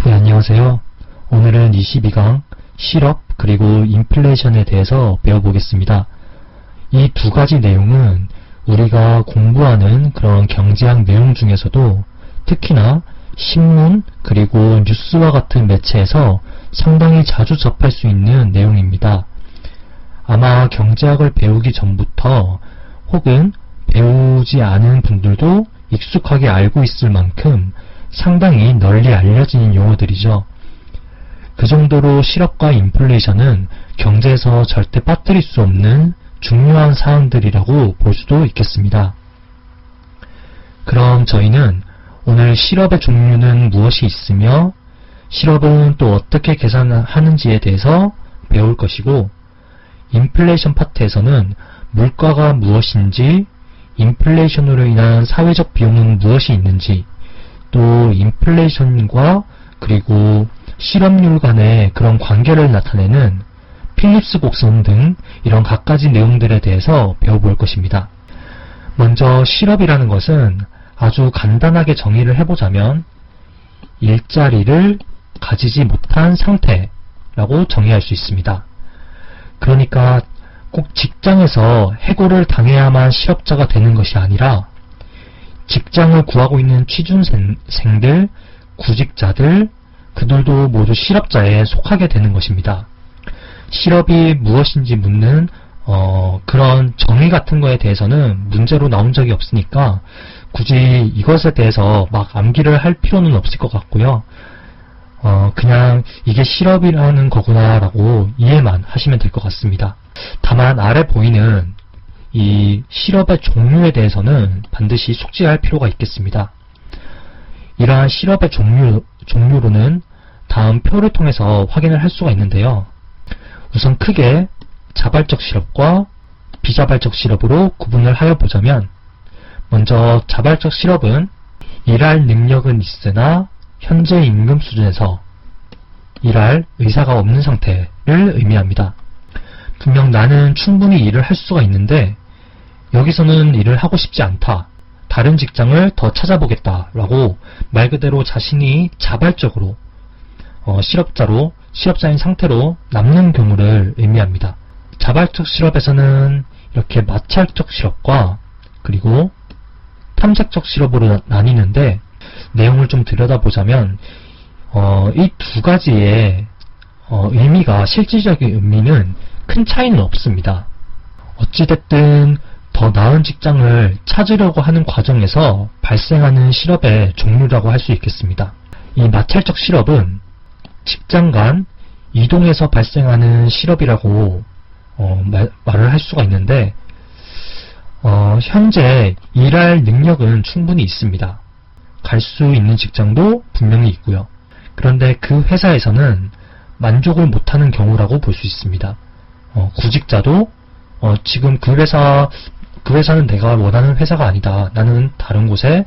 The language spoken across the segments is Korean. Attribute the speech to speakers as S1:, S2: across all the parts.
S1: 네, 안녕하세요. 오늘은 22강 실업 그리고 인플레이션에 대해서 배워보겠습니다. 이 두 가지 내용은 우리가 공부하는 그런 경제학 내용 중에서도 특히나 신문 그리고 뉴스와 같은 매체에서 상당히 자주 접할 수 있는 내용입니다. 아마 경제학을 배우기 전부터 혹은 배우지 않은 분들도 익숙하게 알고 있을 만큼 상당히 널리 알려진 용어들이죠. 그 정도로 실업과 인플레이션은 경제에서 절대 빠뜨릴 수 없는 중요한 사항들이라고 볼 수도 있겠습니다. 그럼 저희는 오늘 실업의 종류는 무엇이 있으며 실업은 또 어떻게 계산하는지에 대해서 배울 것이고, 인플레이션 파트에서는 물가가 무엇인지, 인플레이션으로 인한 사회적 비용은 무엇이 있는지, 또 인플레이션과 그리고 실업률 간의 그런 관계를 나타내는 필립스 곡선 등 이런 갖가지 내용들에 대해서 배워볼 것입니다. 먼저 실업이라는 것은 아주 간단하게 정의를 해보자면 일자리를 가지지 못한 상태라고 정의할 수 있습니다. 그러니까 꼭 직장에서 해고를 당해야만 실업자가 되는 것이 아니라 직장을 구하고 있는 취준생들, 구직자들, 그들도 모두 실업자에 속하게 되는 것입니다. 실업이 무엇인지 묻는 그런 정의 같은 거에 대해서는 문제로 나온 적이 없으니까 굳이 이것에 대해서 막 암기를 할 필요는 없을 것 같고요. 그냥 이게 실업이라는 거구나 라고 이해만 하시면 될 것 같습니다. 다만 아래 보이는 이 실업의 종류에 대해서는 반드시 숙지할 필요가 있겠습니다. 이러한 실업의 종류로는 다음 표를 통해서 확인을 할 수가 있는데요. 우선 크게 자발적 실업과 비자발적 실업으로 구분을 하여 보자면, 먼저 자발적 실업은 일할 능력은 있으나 현재 임금 수준에서 일할 의사가 없는 상태를 의미합니다. 분명 나는 충분히 일을 할 수가 있는데 여기서는 일을 하고 싶지 않다, 다른 직장을 더 찾아보겠다 라고 말 그대로 자신이 자발적으로 실업자인 상태로 남는 경우를 의미합니다. 자발적 실업에서는 이렇게 마찰적 실업과 그리고 탐색적 실업으로 나뉘는데, 내용을 좀 들여다보자면 이 두 가지의 의미가, 실질적인 의미는 큰 차이는 없습니다. 어찌됐든 더 나은 직장을 찾으려고 하는 과정에서 발생하는 실업의 종류라고 할 수 있겠습니다. 이 마찰적 실업은 직장 간 이동에서 발생하는 실업이라고 말을 할 수가 있는데, 현재 일할 능력은 충분히 있습니다. 갈 수 있는 직장도 분명히 있고요. 그런데 그 회사에서는 만족을 못하는 경우라고 볼 수 있습니다. 구직자도 지금 그 회사는 내가 원하는 회사가 아니다, 나는 다른 곳을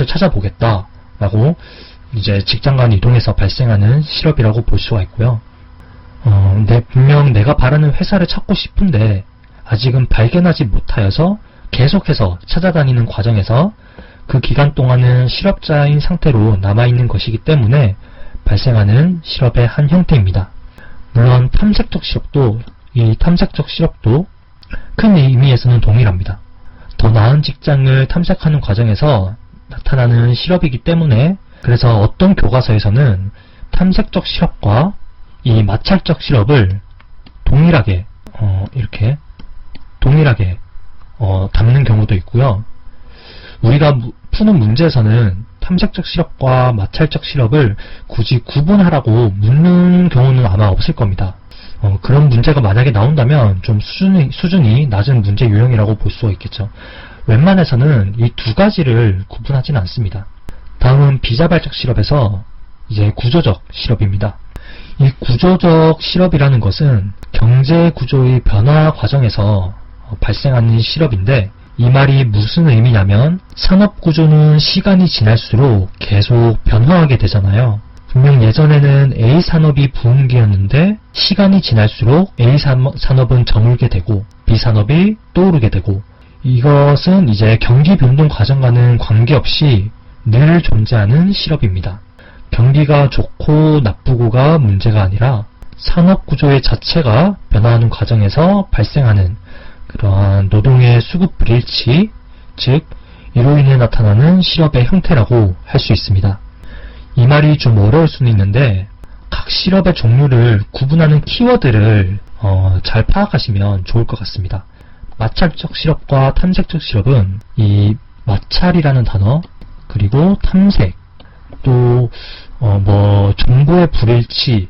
S1: 찾아보겠다 라고 이제 직장 간 이동에서 발생하는 실업이라고 볼 수가 있고요. 분명 내가 바라는 회사를 찾고 싶은데 아직은 발견하지 못하여서 계속해서 찾아다니는 과정에서 그 기간 동안은 실업자인 상태로 남아있는 것이기 때문에 발생하는 실업의 한 형태입니다. 물론 탐색적 실업도 큰 의미에서는 동일합니다. 더 나은 직장을 탐색하는 과정에서 나타나는 실업이기 때문에, 그래서 어떤 교과서에서는 탐색적 실업과 이 마찰적 실업을 동일하게 담는 경우도 있고요. 우리가 푸는 문제에서는 탐색적 실업과 마찰적 실업을 굳이 구분하라고 묻는 경우는 아마 없을 겁니다. 그런 문제가 만약에 나온다면 좀 수준이 낮은 문제 유형이라고 볼 수가 있겠죠. 웬만해서는 이 두 가지를 구분하지는 않습니다. 다음은 비자발적 실업에서 이제 구조적 실업입니다. 이 구조적 실업이라는 것은 경제 구조의 변화 과정에서 발생하는 실업인데, 이 말이 무슨 의미냐면 산업 구조는 시간이 지날수록 계속 변화하게 되잖아요. 분명 예전에는 A 산업이 부흥기였는데 시간이 지날수록 A 산업은 저물게 되고 B 산업이 떠오르게 되고, 이것은 이제 경기 변동 과정과는 관계없이 늘 존재하는 실업입니다. 경기가 좋고 나쁘고가 문제가 아니라 산업구조의 자체가 변화하는 과정에서 발생하는 그러한 노동의 수급 불일치, 즉 이로 인해 나타나는 실업의 형태라고 할 수 있습니다. 이 말이 좀 어려울 수는 있는데 각 실업의 종류를 구분하는 키워드를 잘 파악하시면 좋을 것 같습니다. 마찰적 실업과 탐색적 실업은 이 마찰이라는 단어, 그리고 탐색, 또 정보의 불일치,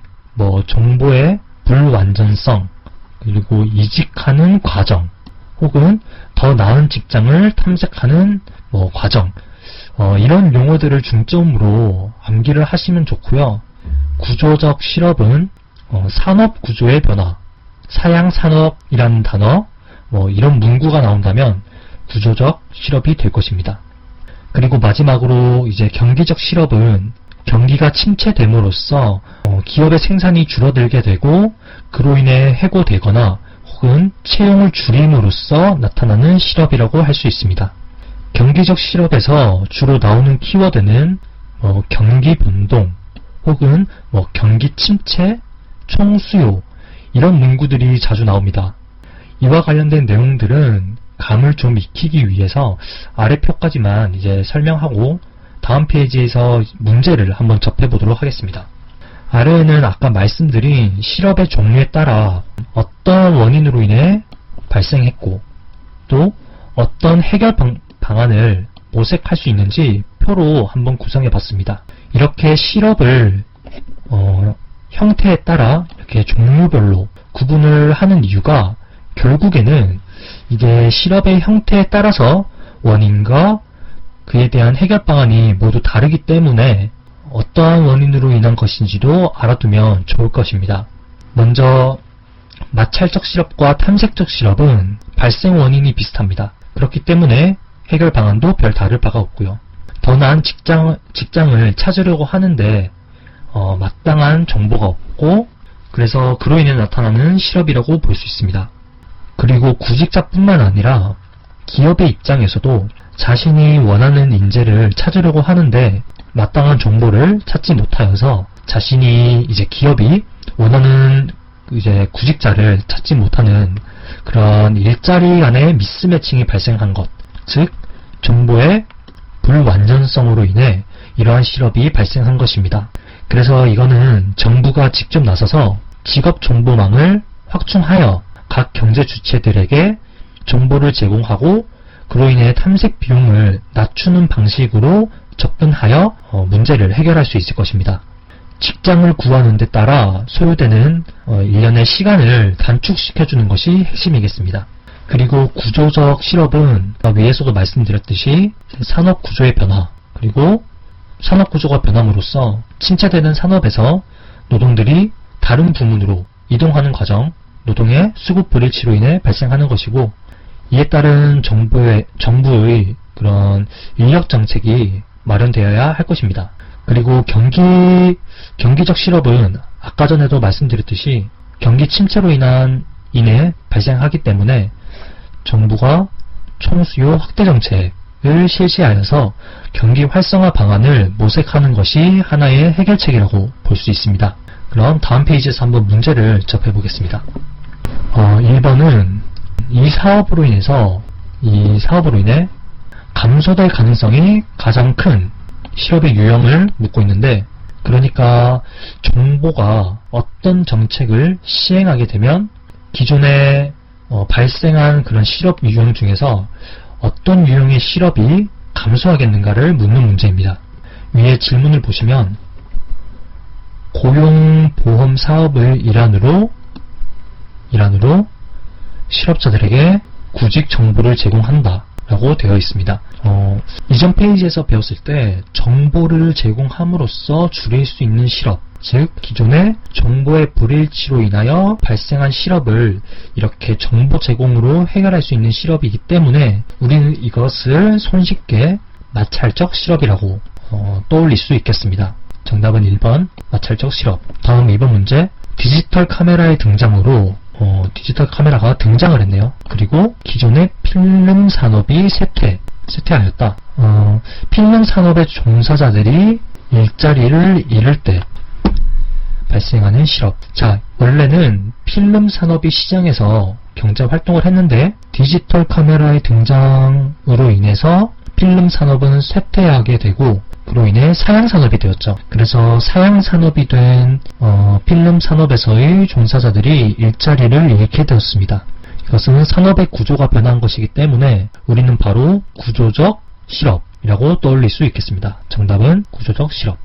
S1: 정보의 불완전성, 그리고 이직하는 과정, 혹은 더 나은 직장을 탐색하는 과정, 이런 용어들을 중점으로 암기를 하시면 좋고요. 구조적 실업은 산업 구조의 변화, 사양산업이라는 단어, 이런 문구가 나온다면 구조적 실업이 될 것입니다. 그리고 마지막으로 이제 경기적 실업은 경기가 침체됨으로써 기업의 생산이 줄어들게 되고 그로 인해 해고되거나 혹은 채용을 줄임으로써 나타나는 실업이라고 할 수 있습니다. 경기적 실업에서 주로 나오는 키워드는 경기 변동 혹은 경기 침체, 총수요 이런 문구들이 자주 나옵니다. 이와 관련된 내용들은 감을 좀 익히기 위해서 아래 표까지만 이제 설명하고 다음 페이지에서 문제를 한번 접해보도록 하겠습니다. 아래에는 아까 말씀드린 실업의 종류에 따라 어떤 원인으로 인해 발생했고 또 어떤 해결 방안을 모색할 수 있는지 표로 한번 구성해 봤습니다. 이렇게 실업을 형태에 따라 이렇게 종류별로 구분을 하는 이유가 결국에는 이게 실업의 형태에 따라서 원인과 그에 대한 해결 방안이 모두 다르기 때문에 어떠한 원인으로 인한 것인지도 알아두면 좋을 것입니다. 먼저 마찰적 실업과 탐색적 실업은 발생 원인이 비슷합니다. 그렇기 때문에 해결 방안도 별 다를 바가 없고요. 더 나은 직장을 찾으려고 하는데 마땅한 정보가 없고 그래서 그로 인해 나타나는 실업이라고 볼 수 있습니다. 그리고 구직자뿐만 아니라 기업의 입장에서도 자신이 원하는 인재를 찾으려고 하는데 마땅한 정보를 찾지 못하여서 자신이 이제 기업이 원하는 이제 구직자를 찾지 못하는 그런 일자리 간의 미스매칭이 발생한 것, 즉 정보의 불완전성으로 인해 이러한 실업이 발생한 것입니다. 그래서 이거는 정부가 직접 나서서 직업 정보망을 확충하여 각 경제 주체들에게 정보를 제공하고 그로 인해 탐색 비용을 낮추는 방식으로 접근하여 문제를 해결할 수 있을 것입니다. 직장을 구하는 데 따라 소요되는 일련의 시간을 단축시켜주는 것이 핵심이겠습니다. 그리고 구조적 실업은 위에서도 말씀드렸듯이 산업 구조의 변화, 그리고 산업 구조가 변함으로써 침체되는 산업에서 노동들이 다른 부문으로 이동하는 과정, 노동의 수급 불일치로 인해 발생하는 것이고, 이에 따른 정부의 그런 인력 정책이 마련되어야 할 것입니다. 그리고 경기적 실업은 아까 전에도 말씀드렸듯이 경기 침체로 인해 발생하기 때문에 정부가 총수요 확대 정책을 실시하여서 경기 활성화 방안을 모색하는 것이 하나의 해결책이라고 볼 수 있습니다. 그럼 다음 페이지에서 한번 문제를 접해보겠습니다. 1번은 이 사업으로 인해 감소될 가능성이 가장 큰 실업의 유형을 묻고 있는데, 그러니까 정보가 어떤 정책을 시행하게 되면 기존에 발생한 그런 실업 유형 중에서 어떤 유형의 실업이 감소하겠는가를 묻는 문제입니다. 위에 질문을 보시면 고용보험 사업을 일환으로 실업자들에게 구직 정보를 제공한다 라고 되어 있습니다. 이전 페이지에서 배웠을 때 정보를 제공함으로써 줄일 수 있는 실업, 즉 기존의 정보의 불일치로 인하여 발생한 실업을 이렇게 정보 제공으로 해결할 수 있는 실업이기 때문에 우리는 이것을 손쉽게 마찰적 실업이라고 떠올릴 수 있겠습니다. 정답은 1번 마찰적 실업. 다음 2번 문제. 디지털 카메라의 등장으로 디지털 카메라가 등장을 했네요. 그리고 기존의 필름 산업이 쇠퇴하였다. 필름 산업의 종사자들이 일자리를 잃을 때 발생하는 실업. 자, 원래는 필름 산업이 시장에서 경제 활동을 했는데 디지털 카메라의 등장으로 인해서 필름 산업은 쇠퇴하게 되고 그로 인해 사양 산업이 되었죠. 그래서 사양 산업이 된 필름 산업에서의 종사자들이 일자리를 잃게 되었습니다. 이것은 산업의 구조가 변한 것이기 때문에 우리는 바로 구조적 실업이라고 떠올릴 수 있겠습니다. 정답은 구조적 실업.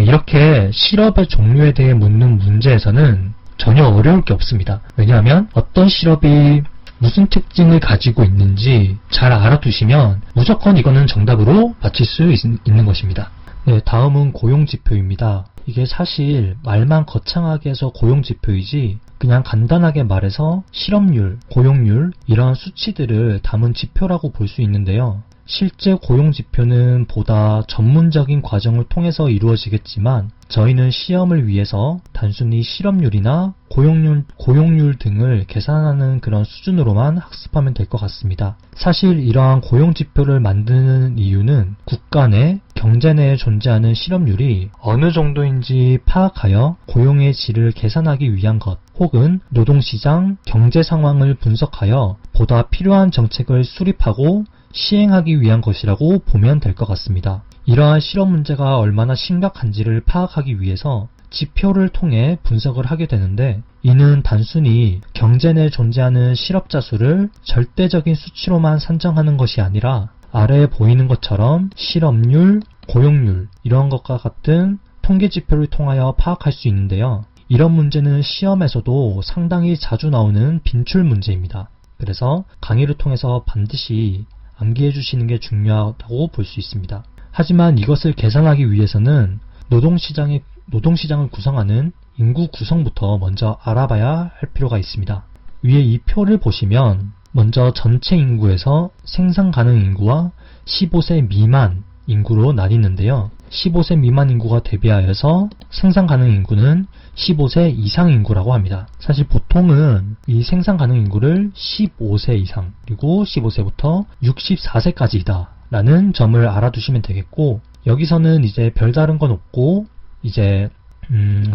S1: 이렇게 실업의 종류에 대해 묻는 문제에서는 전혀 어려울 게 없습니다. 왜냐하면 어떤 실업이 무슨 특징을 가지고 있는지 잘 알아두시면 무조건 이거는 정답으로 맞힐 수 있는 것입니다. 네, 다음은 고용지표입니다. 이게 사실 말만 거창하게 해서 고용지표이지 그냥 간단하게 말해서 실업률, 고용률 이런 수치들을 담은 지표라고 볼 수 있는데요. 실제 고용지표는 보다 전문적인 과정을 통해서 이루어지겠지만 저희는 시험을 위해서 단순히 실업률이나 고용률 등을 계산하는 그런 수준으로만 학습하면 될 것 같습니다. 사실 이러한 고용지표를 만드는 이유는 국가 내, 경제 내에 존재하는 실업률이 어느 정도인지 파악하여 고용의 질을 계산하기 위한 것, 혹은 노동시장, 경제 상황을 분석하여 보다 필요한 정책을 수립하고 시행하기 위한 것이라고 보면 될 것 같습니다. 이러한 실업 문제가 얼마나 심각한지를 파악하기 위해서 지표를 통해 분석을 하게 되는데 이는 단순히 경제 내에 존재하는 실업자 수를 절대적인 수치로만 산정하는 것이 아니라 아래에 보이는 것처럼 실업률, 고용률 이런 것과 같은 통계 지표를 통하여 파악할 수 있는데요. 이런 문제는 시험에서도 상당히 자주 나오는 빈출 문제입니다. 그래서 강의를 통해서 반드시 암기해 주시는 게 중요하다고 볼 수 있습니다. 하지만 이것을 계산하기 위해서는 노동시장을 구성하는 인구 구성부터 먼저 알아봐야 할 필요가 있습니다. 위에 이 표를 보시면 먼저 전체 인구에서 생산 가능 인구와 15세 미만 인구로 나뉘는데요. 15세 미만 인구가 대비하여서 생산 가능 인구는 15세 이상 인구라고 합니다. 사실 보통은 이 생산 가능 인구를 15세 이상 그리고 15세부터 64세까지이다 라는 점을 알아두시면 되겠고 여기서는 이제 별다른 건 없고 이제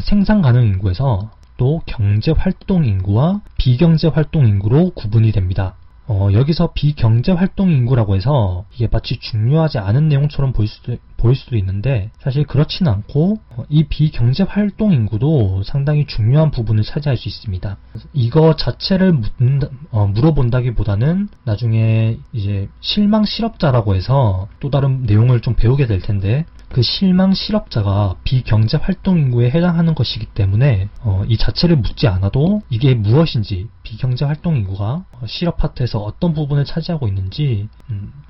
S1: 생산 가능 인구에서 또 경제 활동 인구와 비경제 활동 인구로 구분이 됩니다. 여기서 비경제 활동 인구라고 해서 이게 마치 중요하지 않은 내용처럼 보일 수도 있는데 사실 그렇지는 않고 이 비경제 활동 인구도 상당히 중요한 부분을 차지할 수 있습니다. 이거 자체를 물어본다기보다는 나중에 이제 실망 실업자라고 해서 또 다른 내용을 좀 배우게 될 텐데 그 실망 실업자가 비경제 활동 인구에 해당하는 것이기 때문에 이 자체를 묻지 않아도 이게 무엇인지 비경제 활동 인구가 실업 파트에서 어떤 부분을 차지하고 있는지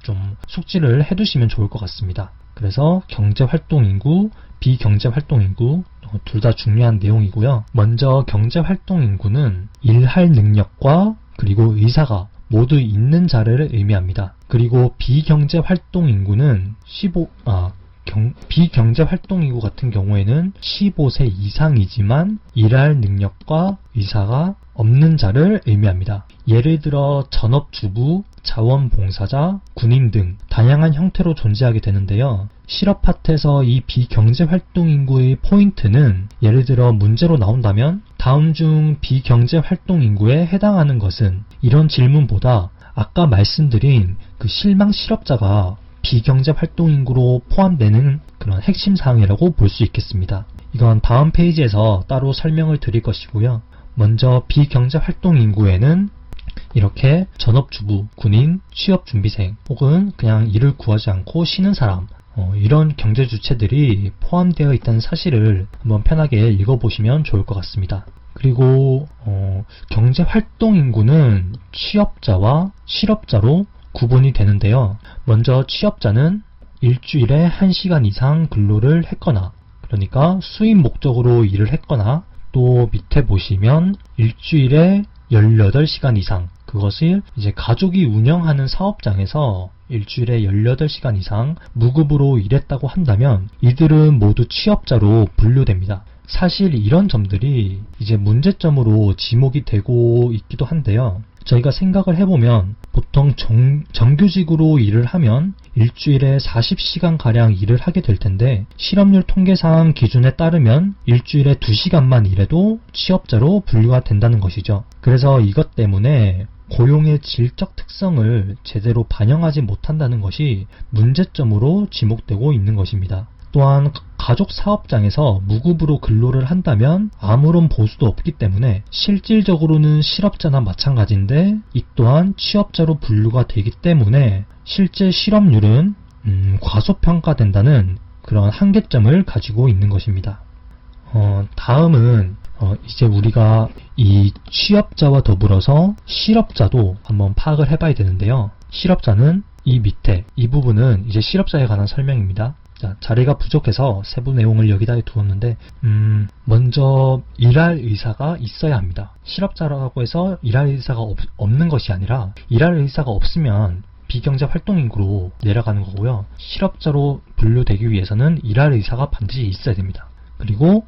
S1: 좀 숙지를 해두시면 좋을 것 같습니다. 그래서 경제 활동 인구, 비경제 활동 인구 둘 다 중요한 내용이고요. 먼저 경제 활동 인구는 일할 능력과 그리고 의사가 모두 있는 자를 의미합니다. 그리고 비경제 활동 인구는 비경제 활동 인구 같은 경우에는 15세 이상이지만 일할 능력과 의사가 없는 자를 의미합니다. 예를 들어 전업주부, 자원봉사자, 군인 등 다양한 형태로 존재하게 되는데요. 실업 파트에서 이 비경제 활동 인구의 포인트는 예를 들어 문제로 나온다면 다음 중 비경제 활동 인구에 해당하는 것은 이런 질문보다 아까 말씀드린 그 실망 실업자가 비경제 활동 인구로 포함되는 그런 핵심 사항이라고 볼 수 있겠습니다. 이건 다음 페이지에서 따로 설명을 드릴 것이고요. 먼저 비경제 활동 인구에는 이렇게 전업주부, 군인, 취업준비생 혹은 그냥 일을 구하지 않고 쉬는 사람 이런 경제 주체들이 포함되어 있다는 사실을 한번 편하게 읽어보시면 좋을 것 같습니다. 그리고 경제 활동 인구는 취업자와 실업자로 구분이 되는데요. 먼저 취업자는 일주일에 1시간 이상 근로를 했거나 그러니까 수입 목적으로 일을 했거나 또 밑에 보시면 일주일에 18시간 이상 그것을 이제 가족이 운영하는 사업장에서 일주일에 18시간 이상 무급으로 일했다고 한다면 이들은 모두 취업자로 분류됩니다. 사실 이런 점들이 이제 문제점으로 지목이 되고 있기도 한데요. 저희가 생각을 해보면 보통 정규직으로 일을 하면 일주일에 40시간가량 일을 하게 될 텐데 실업률 통계상 기준에 따르면 일주일에 2시간만 일해도 취업자로 분류가 된다는 것이죠. 그래서 이것 때문에 고용의 질적 특성을 제대로 반영하지 못한다는 것이 문제점으로 지목되고 있는 것입니다. 또한 가족 사업장에서 무급으로 근로를 한다면 아무런 보수도 없기 때문에 실질적으로는 실업자나 마찬가지인데 이 또한 취업자로 분류가 되기 때문에 실제 실업률은 과소평가된다는 그런 한계점을 가지고 있는 것입니다. 다음은 이제 우리가 이 취업자와 더불어서 실업자도 한번 파악을 해봐야 되는데요. 실업자는 이 밑에 이 부분은 이제 실업자에 관한 설명입니다. 자, 자리가 부족해서 세부 내용을 여기다 두었는데 먼저 일할 의사가 있어야 합니다. 실업자라고 해서 일할 의사가 없는 것이 아니라 일할 의사가 없으면 비경제 활동인구로 내려가는 거고요. 실업자로 분류되기 위해서는 일할 의사가 반드시 있어야 됩니다. 그리고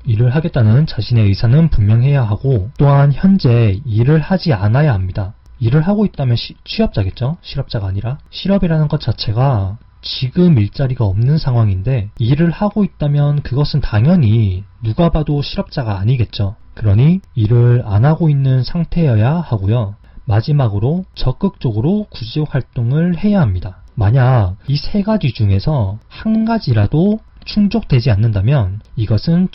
S1: 일을 하겠다는 자신의 의사는 분명해야 하고 또한 현재 일을 하지 않아야 합니다. 일을 하고 있다면 취업자겠죠? 실업자가 아니라. 실업이라는 것 자체가 지금 일자리가 없는 상황인데 일을 하고 있다면 그것은 당연히 누가 봐도 실업자가 아니겠죠. 그러니 일을 안 하고 있는 상태여야 하고요. 마지막으로 적극적으로 구직 활동을 해야 합니다. 만약 이 세 가지 중에서 한 가지라도 충족되지 않는다면 이것은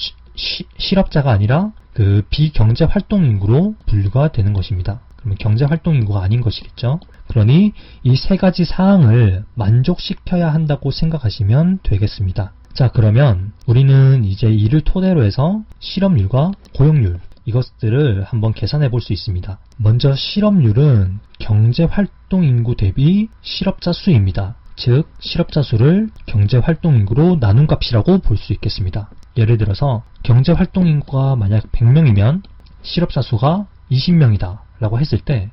S1: 실업자가 아니라 그 비경제 활동 인구로 분류가 되는 것입니다. 그러면 경제 활동 인구가 아닌 것이겠죠. 그러니 이 세 가지 사항을 만족시켜야 한다고 생각하시면 되겠습니다. 자, 그러면 우리는 이제 이를 토대로 해서 실업률과 고용률 이것들을 한번 계산해 볼 수 있습니다. 먼저 실업률은 경제 활동 인구 대비 실업자 수입니다. 즉 실업자 수를 경제 활동 인구로 나눈 값이라고 볼 수 있겠습니다. 예를 들어서 경제 활동 인구가 만약 100명이면 실업자 수가 20명이다 라고 했을 때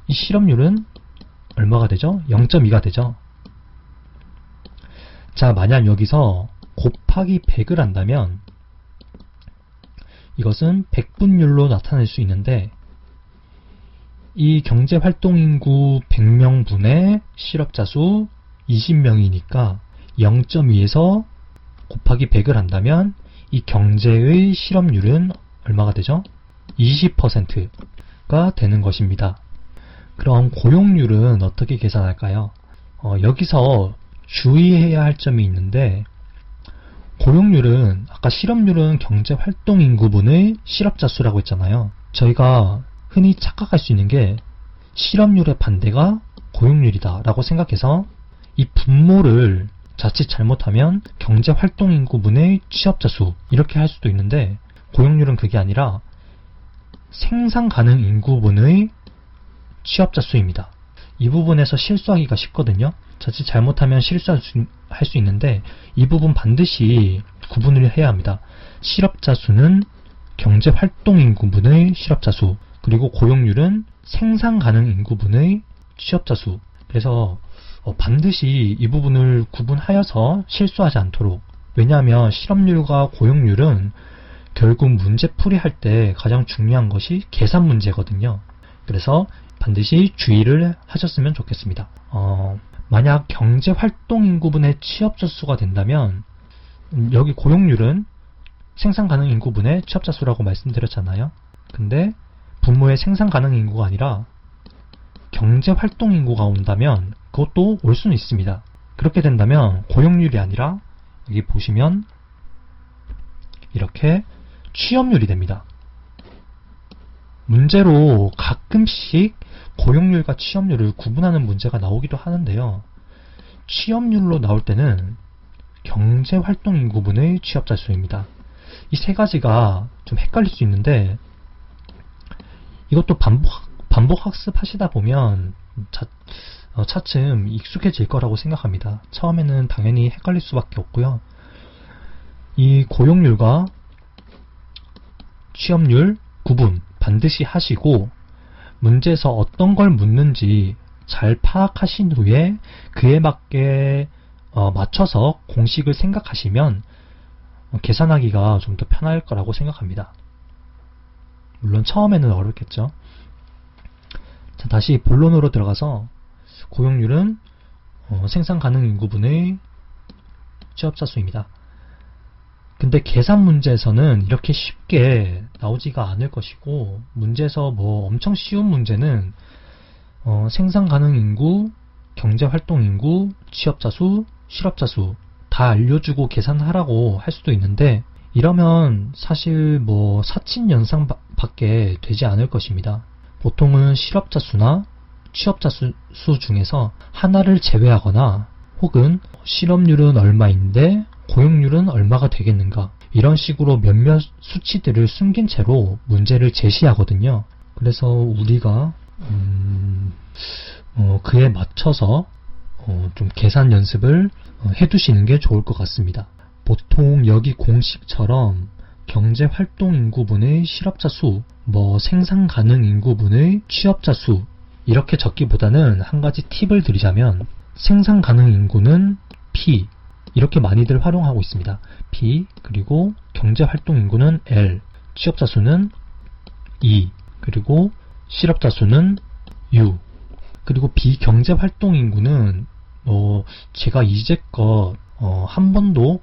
S1: 이 실업률은 얼마가 되죠? 0.2가 되죠. 자, 만약 여기서 곱하기 100을 한다면 이것은 100분율로 나타낼 수 있는데 이 경제활동인구 100명분의 실업자 수 20명이니까 0.2에서 곱하기 100을 한다면 이 경제의 실업률은 얼마가 되죠? 20%가 되는 것입니다. 그럼 고용률은 어떻게 계산할까요? 여기서 주의해야 할 점이 있는데 고용률은 아까 실업률은 경제활동인구분의 실업자 수라고 했잖아요. 저희가 흔히 착각할 수 있는 게 실업률의 반대가 고용률이다 라고 생각해서 이 분모를 자칫 잘못하면 경제활동인구분의 취업자 수 이렇게 할 수도 있는데 고용률은 그게 아니라 생산가능 인구분의 취업자 수입니다. 이 부분에서 실수하기가 쉽거든요. 자칫 잘못하면 실수할 수 있는데 이 부분 반드시 구분을 해야 합니다. 실업자 수는 경제활동인구분의 실업자 수 그리고 고용률은 생산가능 인구분의 취업자 수. 그래서 반드시 이 부분을 구분하여서 실수하지 않도록. 왜냐하면 실업률과 고용률은 결국 문제 풀이할 때 가장 중요한 것이 계산 문제거든요. 그래서 반드시 주의를 하셨으면 좋겠습니다. 만약 경제활동인구분의 취업자 수가 된다면 여기 고용률은 생산가능 인구분의 취업자 수라고 말씀드렸잖아요. 근데 분모의 생산가능 인구가 아니라 경제활동 인구가 온다면 그것도 올 수는 있습니다. 그렇게 된다면 고용률이 아니라 여기 보시면 이렇게 취업률이 됩니다. 문제로 가끔씩 고용률과 취업률을 구분하는 문제가 나오기도 하는데요. 취업률로 나올 때는 경제활동인구분의 취업자 수입니다. 이 세 가지가 좀 헷갈릴 수 있는데 이것도 반복 학습하시다 보면 차츰 익숙해질 거라고 생각합니다. 처음에는 당연히 헷갈릴 수밖에 없고요. 이 고용률과 취업률 구분 반드시 하시고 문제에서 어떤 걸 묻는지 잘 파악하신 후에 그에 맞게 맞춰서 공식을 생각하시면 계산하기가 좀 더 편할 거라고 생각합니다. 물론 처음에는 어렵겠죠. 자, 다시 본론으로 들어가서 고용률은 생산 가능 인구분의 취업자 수입니다. 근데 계산 문제에서는 이렇게 쉽게 나오지가 않을 것이고, 문제에서 뭐 엄청 쉬운 문제는 생산 가능 인구, 경제 활동 인구, 취업자 수, 실업자 수 다 알려주고 계산하라고 할 수도 있는데, 이러면 사실 뭐 사친 연상 밖에 되지 않을 것입니다. 보통은 실업자 수나 취업자 수 중에서 하나를 제외하거나, 혹은 실업률은 얼마인데 고용률은 얼마가 되겠는가, 이런 식으로 몇몇 수치들을 숨긴 채로 문제를 제시하거든요. 그래서 우리가 그에 맞춰서 좀 계산 연습을 해두시는 게 좋을 것 같습니다. 보통 여기 공식처럼 경제활동인구분의 실업자 수, 뭐 생산가능인구분의 취업자 수, 이렇게 적기보다는 한 가지 팁을 드리자면, 생산가능인구는 P, 이렇게 많이들 활용하고 있습니다. P, 그리고 경제활동인구는 L, 취업자 수는 E, 그리고 실업자 수는 U. 그리고 비경제활동인구는 제가 이제껏 한 번도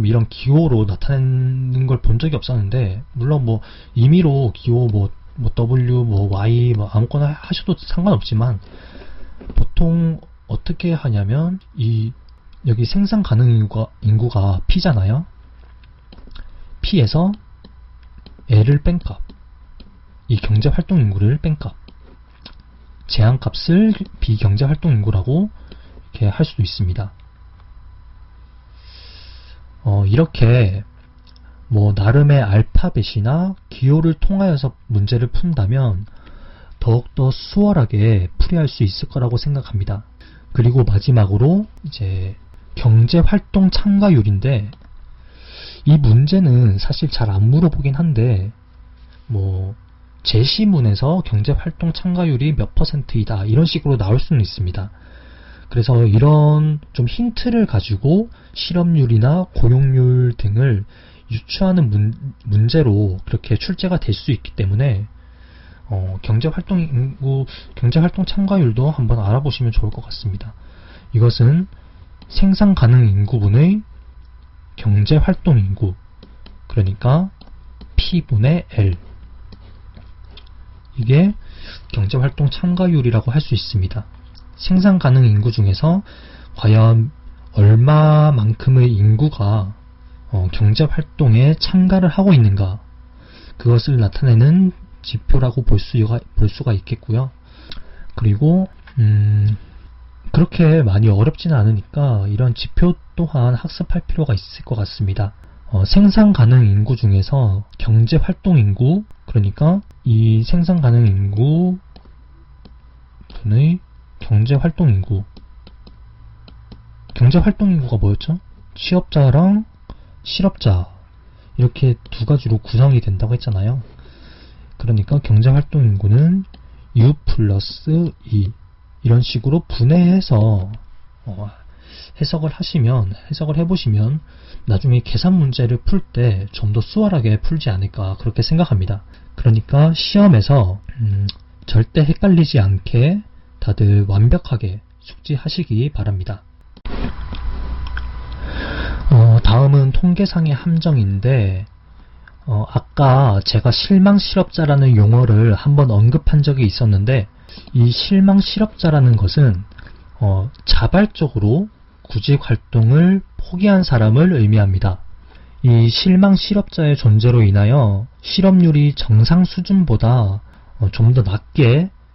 S1: 이런 기호로 나타내는 걸 본 적이 없었는데, 물론 뭐 임의로 기호 뭐 W, 뭐 Y, 뭐 아무거나 하셔도 상관없지만, 보통 어떻게 하냐면, 여기 생산 가능 인구가 P잖아요. P에서 L을 뺀 값, 이 경제 활동 인구를 뺀 값, 제한값을 비경제 활동 인구라고 이렇게 할 수도 있습니다. 이렇게 뭐 나름의 알파벳이나 기호를 통하여서 문제를 푼다면 더욱더 수월하게 풀이할 수 있을 거라고 생각합니다. 그리고 마지막으로 이제 경제활동 참가율인데, 이 문제는 사실 잘 안 물어보긴 한데, 뭐 제시문에서 경제활동 참가율이 몇 %이다 이런 식으로 나올 수는 있습니다. 그래서 이런 좀 힌트를 가지고 실업률이나 고용률 등을 유추하는 문제로 그렇게 출제가 될 수 있기 때문에 경제활동 참가율도 한번 알아보시면 좋을 것 같습니다. 이것은 생산 가능 인구분의 경제활동 인구, 그러니까 P분의 L, 이게 경제활동 참가율이라고 할 수 있습니다. 생산 가능 인구 중에서 과연 얼마만큼의 인구가 경제활동에 참가를 하고 있는가, 그것을 나타내는 지표라고 볼 수가 있겠고요. 그리고 그렇게 많이 어렵지는 않으니까 이런 지표 또한 학습할 필요가 있을 것 같습니다. 생산 가능 인구 중에서 경제활동 인구, 그러니까 이 생산 가능 인구 분의 경제활동 인구, 경제활동 인구가 뭐였죠? 취업자랑 실업자, 이렇게 두 가지로 구성이 된다고 했잖아요. 그러니까 경제활동 인구는 U 플러스 E, 이런 식으로 분해해서 해석을 해보시면 나중에 계산 문제를 풀 때 좀 더 수월하게 풀지 않을까, 그렇게 생각합니다. 그러니까 시험에서 절대 헷갈리지 않게 다들 완벽하게 숙지하시기 바랍니다. 다음은 통계상의 함정인데, 아까 제가 실망실업자라는 용어를 한번 언급한 적이 있었는데, 이 실망실업자라는 것은 자발적으로 구직활동을 포기한 사람을 의미합니다. 이 실망실업자의 존재로 인하여 실업률이 정상 수준보다 좀 더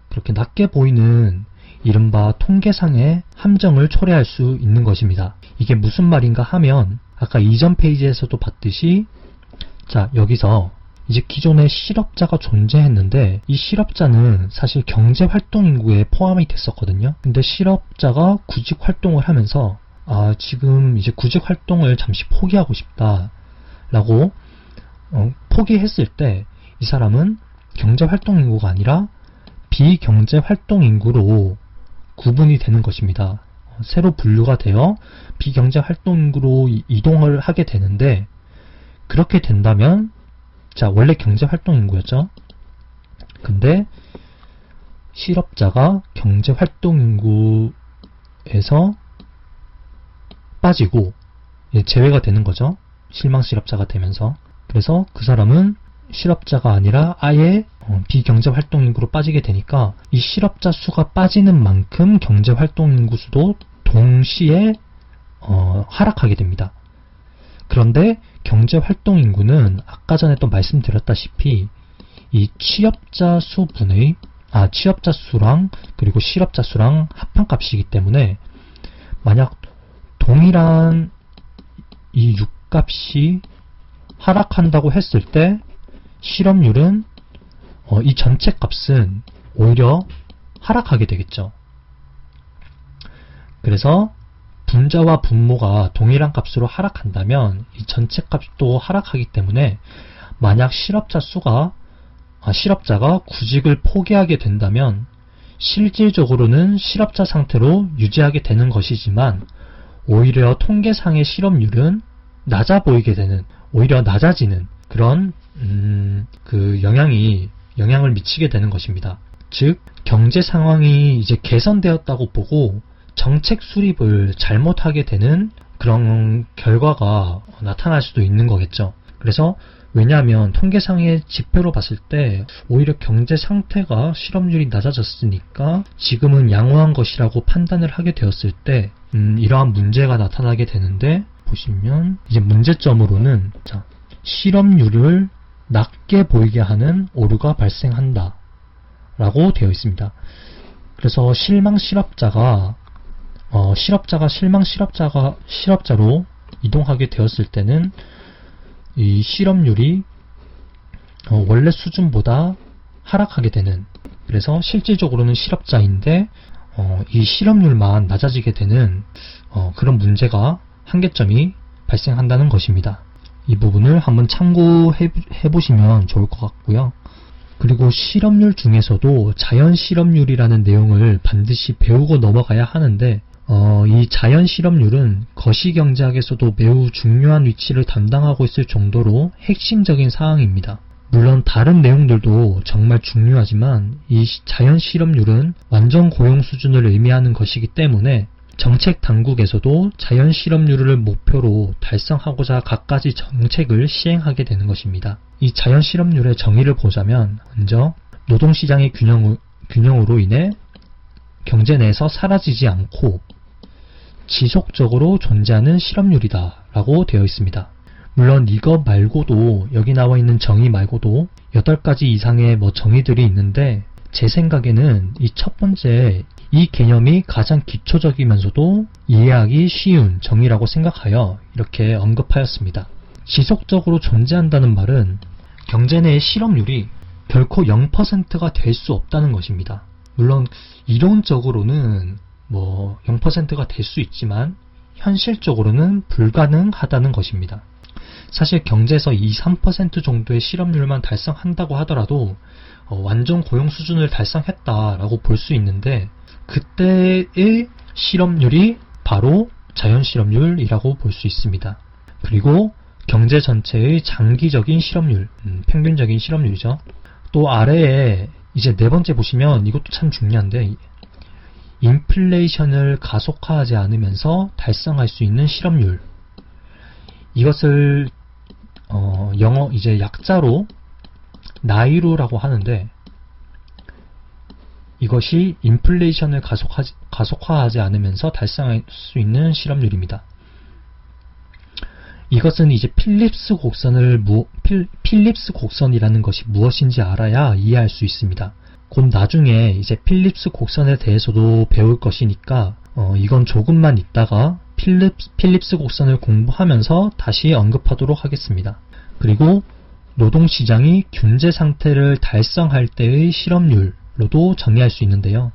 S1: 그렇게 낮게 보이는 이른바 통계상의 함정을 초래할 수 있는 것입니다. 이게 무슨 말인가 하면, 아까 이전 페이지에서도 봤듯이, 자, 여기서 이제 기존에 실업자가 존재했는데, 이 실업자는 사실 경제활동 인구에 포함이 됐었거든요. 근데 실업자가 구직활동을 하면서, 지금 이제 구직활동을 잠시 포기하고 싶다 라고 포기했을 때, 이 사람은 경제활동 인구가 아니라 비경제활동 인구로 구분이 되는 것입니다. 새로 분류가 되어 비경제활동 인구로 이동을 하게 되는데, 그렇게 된다면 자, 원래 경제활동인구였죠. 근데 실업자가 경제활동인구에서 빠지고 제외가 되는 거죠. 실망실업자가 되면서. 그래서 그 사람은 실업자가 아니라 아예 비경제활동인구로 빠지게 되니까 이 실업자 수가 빠지는 만큼 경제활동인구 수도 동시에 하락하게 됩니다. 그런데 경제활동인구는 아까 전에 또 말씀드렸다시피 이 취업자 수랑 그리고 실업자 수랑 합한값이기 때문에 만약 동일한 이 육값이 하락한다고 했을 때 실업률은 이 전체 값은 오히려 하락하게 되겠죠. 그래서 분자와 분모가 동일한 값으로 하락한다면 이 전체 값도 하락하기 때문에 만약 실업자가 구직을 포기하게 된다면 실질적으로는 실업자 상태로 유지하게 되는 것이지만 오히려 통계상의 실업률은 낮아 보이게 되는, 오히려 낮아지는 그런 영향을 미치게 되는 것입니다. 즉 경제 상황이 이제 개선되었다고 보고 정책 수립을 잘못하게 되는 그런 결과가 나타날 수도 있는 거겠죠. 그래서 왜냐하면 통계상의 지표로 봤을 때 오히려 경제 상태가 실업률이 낮아졌으니까 지금은 양호한 것이라고 판단을 하게 되었을 때 이러한 문제가 나타나게 되는데, 보시면 이제 문제점으로는 자, 실업률을 낮게 보이게 하는 오류가 발생한다 라고 되어 있습니다. 그래서 실업자가 실업자로 이동하게 되었을 때는 이 실업률이 원래 수준보다 하락하게 되는, 그래서 실질적으로는 실업자인데 이 실업률만 낮아지게 되는 그런 문제가 한계점이 발생한다는 것입니다. 이 부분을 한번 참고해 보시면 좋을 것 같고요. 그리고 실업률 중에서도 자연 실업률이라는 내용을 반드시 배우고 넘어가야 하는데 이 자연 실업률은 거시경제학에서도 매우 중요한 위치를 담당하고 있을 정도로 핵심적인 사항입니다. 물론 다른 내용들도 정말 중요하지만 이 자연 실업률은 완전 고용 수준을 의미하는 것이기 때문에 정책 당국에서도 자연 실업률을 목표로 달성하고자 갖가지 정책을 시행하게 되는 것입니다. 이 자연 실업률의 정의를 보자면 먼저 노동시장의 균형으로 인해 경제 내에서 사라지지 않고 지속적으로 존재하는 실업률이다 라고 되어 있습니다. 물론 이거 말고도, 여기 나와 있는 정의 말고도 8가지 이상의 정의들이 있는데 제 생각에는 이 첫 번째 이 개념이 가장 기초적이면서도 이해하기 쉬운 정의라고 생각하여 이렇게 언급하였습니다. 지속적으로 존재한다는 말은 경제 내의 실업률이 결코 0%가 될 수 없다는 것입니다. 물론 이론적으로는 0%가 될 수 있지만 현실적으로는 불가능하다는 것입니다. 사실 경제에서 2~3% 정도의 실업률만 달성한다고 하더라도 완전 고용 수준을 달성했다라고 볼 수 있는데, 그때의 실업률이 바로 자연 실업률이라고 볼 수 있습니다. 그리고 경제 전체의 장기적인 실업률, 평균적인 실업률이죠. 또 아래에 이제 네 번째 보시면 이것도 참 중요한데, 인플레이션을 가속화하지 않으면서 달성할 수 있는 실업률. 이것을 영어 이제 약자로 나이로라고 하는데, 이것이 인플레이션을 가속화하지 않으면서 달성할 수 있는 실업률입니다. 이것은 이제 필립스 곡선이라는 것이 무엇인지 알아야 이해할 수 있습니다. 곧 나중에 이제 필립스 곡선에 대해서도 배울 것이니까 이건 조금만 있다가 필립스 곡선을 공부하면서 다시 언급하도록 하겠습니다. 그리고 노동시장이 균제 상태를 달성할 때의 실업률로도 정의할 수 있는데요.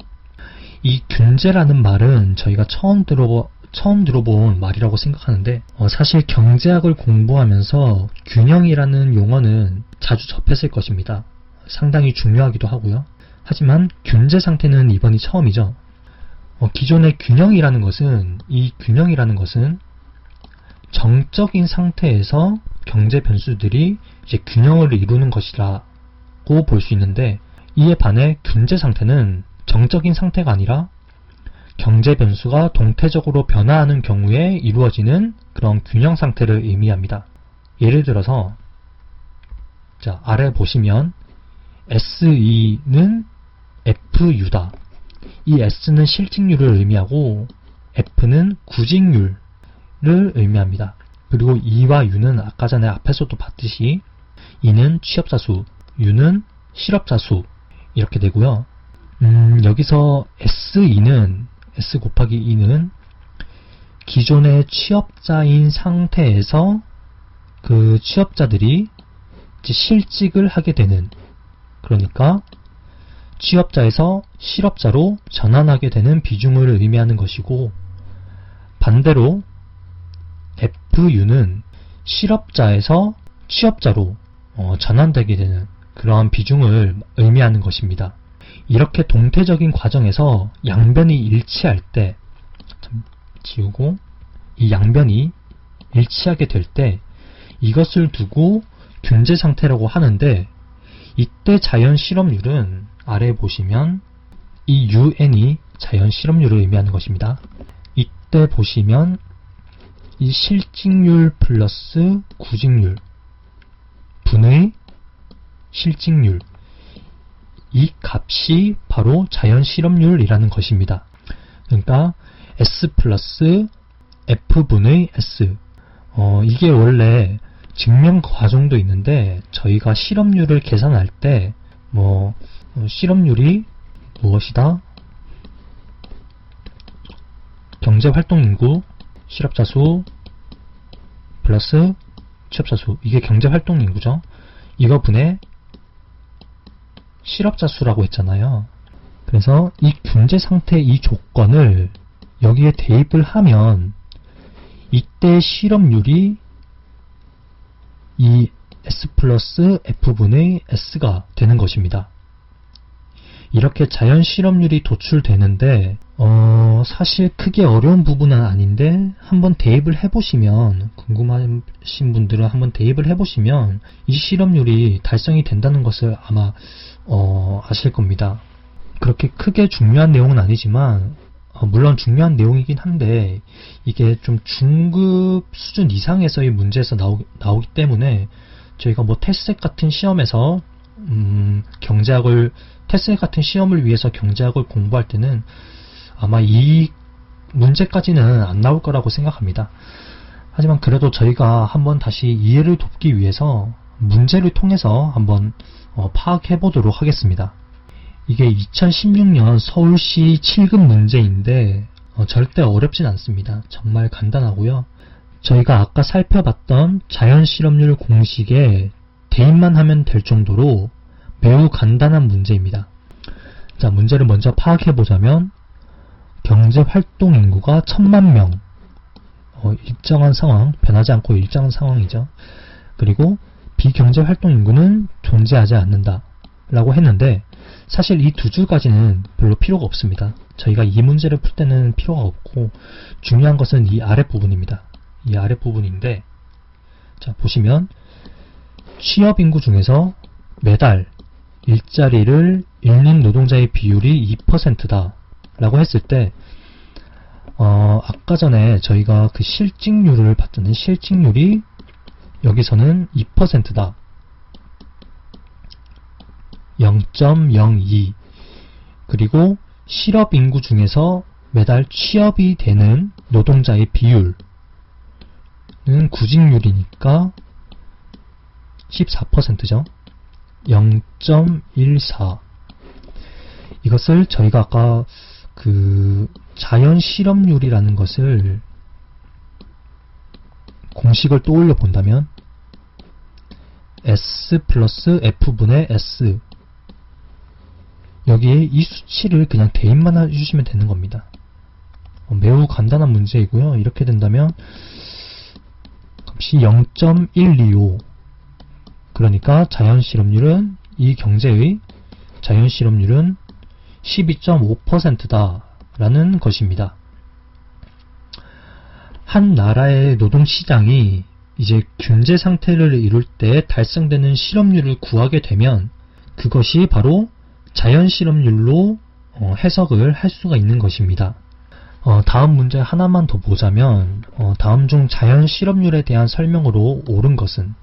S1: 이 균제라는 말은 저희가 처음 들어본 말이라고 생각하는데, 사실 경제학을 공부하면서 균형이라는 용어는 자주 접했을 것입니다. 상당히 중요하기도 하고요. 하지만 균제 상태는 이번이 처음이죠. 기존의 균형이라는 것은 정적인 상태에서 경제 변수들이 이제 균형을 이루는 것이라고 볼 수 있는데, 이에 반해 균제 상태는 정적인 상태가 아니라 경제 변수가 동태적으로 변화하는 경우에 이루어지는 그런 균형 상태를 의미합니다. 예를 들어서 자, 아래 보시면 SE는 FU다. 이 S는 실직률을 의미하고 F는 구직률을 의미합니다. 그리고 E와 U는 아까 전에 앞에서도 봤듯이 E는 취업자 수, U는 실업자 수 이렇게 되고요. 여기서 SE는 S 곱하기 E는 기존의 취업자인 상태에서 그 취업자들이 이제 실직을 하게 되는, 그러니까 취업자에서 실업자로 전환하게 되는 비중을 의미하는 것이고, 반대로 FU는 실업자에서 취업자로 전환되게 되는 그러한 비중을 의미하는 것입니다. 이렇게 동태적인 과정에서 양변이 일치할 때, 지우고 이 양변이 일치하게 될 때 이것을 두고 균제 상태라고 하는데, 이때 자연 실업률은 아래 보시면 이 UN이 자연 실업률을 의미하는 것입니다. 이때 보시면 이 실직률 플러스 구직률 분의 실직률, 이 값이 바로 자연 실업률이라는 것입니다. 그러니까 S 플러스 F분의 S. 이게 원래 증명 과정도 있는데, 저희가 실업률을 계산할 때 실업률이 무엇이다? 경제활동인구 실업자 수 플러스 취업자 수, 이게 경제활동인구죠. 이거 분의 실업자 수라고 했잖아요. 그래서 이 균제 상태 이 조건을 여기에 대입을 하면 이때 실업률이 이 S 플러스 F분의 S가 되는 것입니다. 이렇게 자연 실업률이 도출되는데 사실 크게 어려운 부분은 아닌데, 한번 대입을 해보시면, 궁금하신 분들은 한번 대입을 해보시면 이 실업률이 달성이 된다는 것을 아마 아실 겁니다. 그렇게 크게 중요한 내용은 아니지만 물론 중요한 내용이긴 한데, 이게 좀 중급 수준 이상에서의 문제에서 나오기 때문에 저희가 테스트 같은 시험에서 경제학을, 테스트 같은 시험을 위해서 경제학을 공부할 때는 아마 이 문제까지는 안 나올 거라고 생각합니다. 하지만 그래도 저희가 한번 다시 이해를 돕기 위해서 문제를 통해서 한번 파악해 보도록 하겠습니다. 이게 2016년 서울시 7급 문제인데 절대 어렵진 않습니다. 정말 간단하고요. 저희가 아까 살펴봤던 자연실업률 공식에 대입만 하면 될 정도로 매우 간단한 문제입니다. 자, 문제를 먼저 파악해보자면, 경제활동 인구가 1000만 명, 일정한 상황, 변하지 않고 일정한 상황이죠. 그리고 비경제활동 인구는 존재하지 않는다 라고 했는데, 사실 이 두 줄까지는 별로 필요가 없습니다. 저희가 이 문제를 풀 때는 필요가 없고, 중요한 것은 이 아랫부분입니다. 이 아랫부분인데, 자, 보시면 취업인구 중에서 매달 일자리를 잃는 노동자의 비율이 2%다 라고 했을 때, 아까 전에 저희가 그 실직률을 봤더니 실직률이 여기서는 2%다. 0.02. 그리고 실업인구 중에서 매달 취업이 되는 노동자의 비율은 구직률이니까 14%죠. 0.14. 이것을 저희가 아까 그 자연 실업률이라는 것을 공식을 떠올려 본다면 S 플러스 F분의 S, 여기에 이 수치를 그냥 대입만 해주시면 되는 겁니다. 매우 간단한 문제이고요. 이렇게 된다면 값이 0.125, 그러니까 자연실업률은, 이 경제의 자연실업률은 12.5%다 라는 것입니다. 한 나라의 노동시장이 이제 균제 상태를 이룰 때 달성되는 실업률을 구하게 되면 그것이 바로 자연 실업률로 해석을 할 수가 있는 것입니다. 다음 문제 하나만 더 보자면 다음 중 자연 실업률에 대한 설명으로 옳은 것은,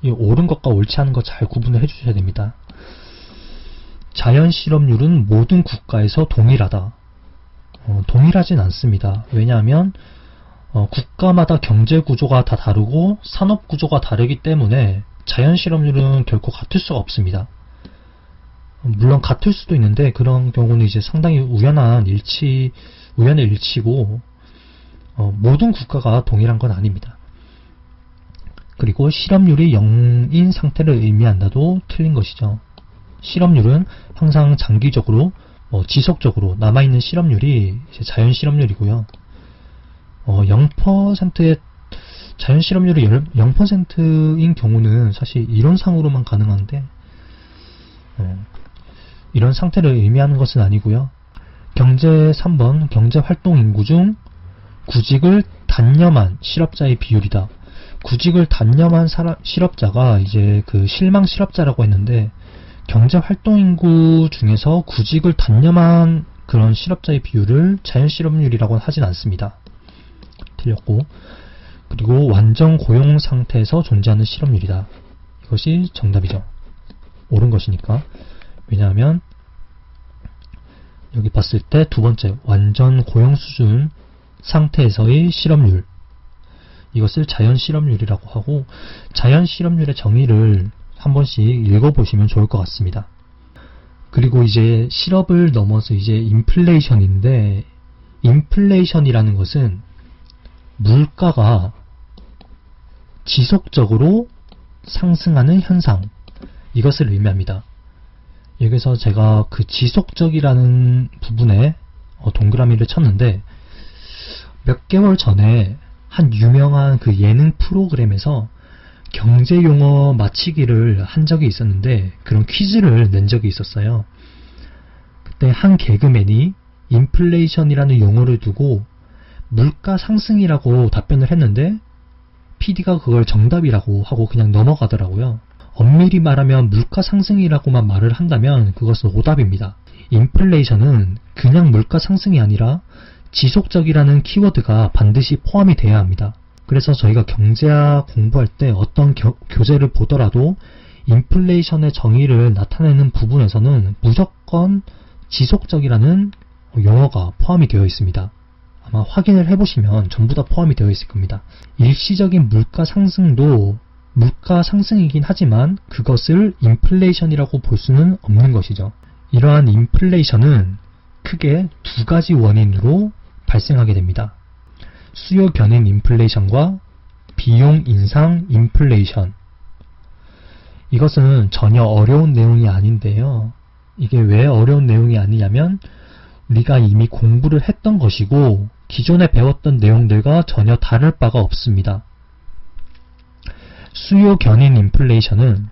S1: 이 옳은 것과 옳지 않은 것 잘 구분을 해주셔야 됩니다. 자연 실업률은 모든 국가에서 동일하다. 동일하진 않습니다. 왜냐하면 국가마다 경제 구조가 다 다르고 산업 구조가 다르기 때문에 자연 실업률은 결코 같을 수가 없습니다. 물론 같을 수도 있는데 그런 경우는 이제 상당히 우연의 일치고 모든 국가가 동일한 건 아닙니다. 그리고 실업률이 0인 상태를 의미한다도 틀린 것이죠. 실업률은 항상 장기적으로 지속적으로 남아있는 실업률이 이제 자연 실업률이고요. 0%의 자연 실업률이 0%인 경우는 사실 이론상으로만 가능한데 이런 상태를 의미하는 것은 아니고요. 경제 3번 경제활동 인구 중 구직을 단념한 실업자의 비율이다. 구직을 단념한 실업자가 이제 그 실망 실업자라고 했는데 경제활동 인구 중에서 구직을 단념한 그런 실업자의 비율을 자연 실업률이라고 하진 않습니다. 틀렸고, 그리고 완전 고용 상태에서 존재하는 실업률이다. 이것이 정답이죠. 옳은 것이니까. 왜냐하면 여기 봤을 때 두 번째 완전 고용 수준 상태에서의 실업률, 이것을 자연 실업률이라고 하고, 자연 실업률의 정의를 한 번씩 읽어보시면 좋을 것 같습니다. 그리고 이제 실업을 넘어서 이제 인플레이션인데, 인플레이션이라는 것은 물가가 지속적으로 상승하는 현상, 이것을 의미합니다. 여기서 제가 그 지속적이라는 부분에 동그라미를 쳤는데, 몇 개월 전에 한 유명한 그 예능 프로그램에서 경제 용어 맞히기를 한 적이 있었는데, 그런 퀴즈를 낸 적이 있었어요. 그때 한 개그맨이 인플레이션이라는 용어를 두고 물가 상승이라고 답변을 했는데 PD가 그걸 정답이라고 하고 그냥 넘어가더라고요. 엄밀히 말하면 물가 상승이라고만 말을 한다면 그것은 오답입니다. 인플레이션은 그냥 물가 상승이 아니라 지속적이라는 키워드가 반드시 포함이 돼야 합니다. 그래서 저희가 경제학 공부할 때 어떤 교재를 보더라도 인플레이션의 정의를 나타내는 부분에서는 무조건 지속적이라는 용어가 포함이 되어 있습니다. 아마 확인을 해보시면 전부 다 포함이 되어 있을 겁니다. 일시적인 물가 상승도 물가 상승이긴 하지만 그것을 인플레이션이라고 볼 수는 없는 것이죠. 이러한 인플레이션은 크게 두 가지 원인으로 발생하게 됩니다. 수요 견인 인플레이션과 비용 인상 인플레이션. 이것은 전혀 어려운 내용이 아닌데요. 이게 왜 어려운 내용이 아니냐면 우리가 이미 공부를 했던 것이고 기존에 배웠던 내용들과 전혀 다를 바가 없습니다. 수요 견인 인플레이션은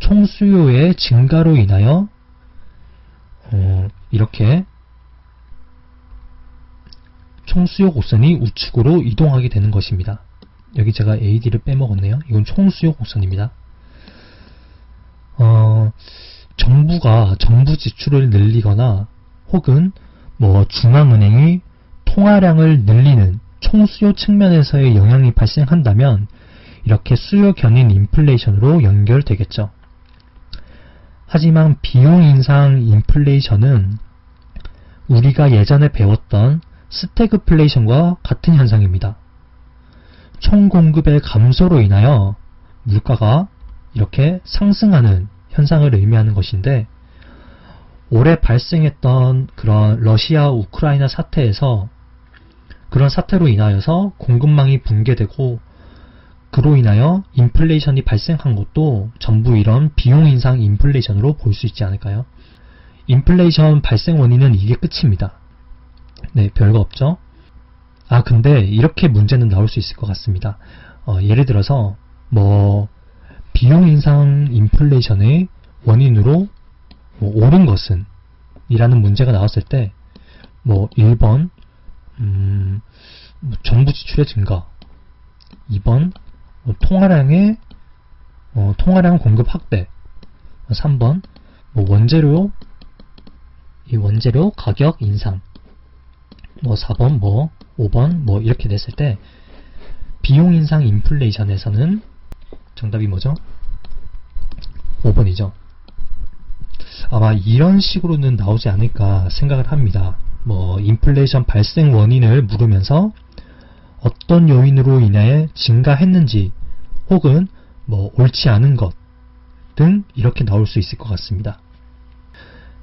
S1: 총 수요의 증가로 인하여 이렇게 총 수요 곡선이 우측으로 이동하게 되는 것입니다. 여기 제가 AD를 빼먹었네요. 이건 총 수요 곡선입니다. 정부가 정부 지출을 늘리거나 혹은 중앙은행이 통화량을 늘리는 총수요 측면에서의 영향이 발생한다면 이렇게 수요 견인 인플레이션으로 연결되겠죠. 하지만 비용 인상 인플레이션은 우리가 예전에 배웠던 스태그플레이션과 같은 현상입니다. 총 공급의 감소로 인하여 물가가 이렇게 상승하는 현상을 의미하는 것인데, 올해 발생했던 그런 러시아 우크라이나 사태에서 그런 사태로 인하여서 공급망이 붕괴되고 그로 인하여 인플레이션이 발생한 것도 전부 이런 비용 인상 인플레이션으로 볼 수 있지 않을까요? 인플레이션 발생 원인은 이게 끝입니다. 네, 별거 없죠? 근데 이렇게 문제는 나올 수 있을 것 같습니다. 예를 들어서 비용 인상 인플레이션의 원인으로 옳은 것은 이라는 문제가 나왔을 때 1번 정부 지출의 증가, 2번 통화량 공급 확대. 3번 원재료 가격 인상. 4번 5번 이렇게 됐을 때 비용 인상 인플레이션에서는 정답이 뭐죠? 5번이죠. 아마 이런 식으로는 나오지 않을까 생각을 합니다. 인플레이션 발생 원인을 물으면서 어떤 요인으로 인해 증가했는지 혹은 옳지 않은 것 등 이렇게 나올 수 있을 것 같습니다.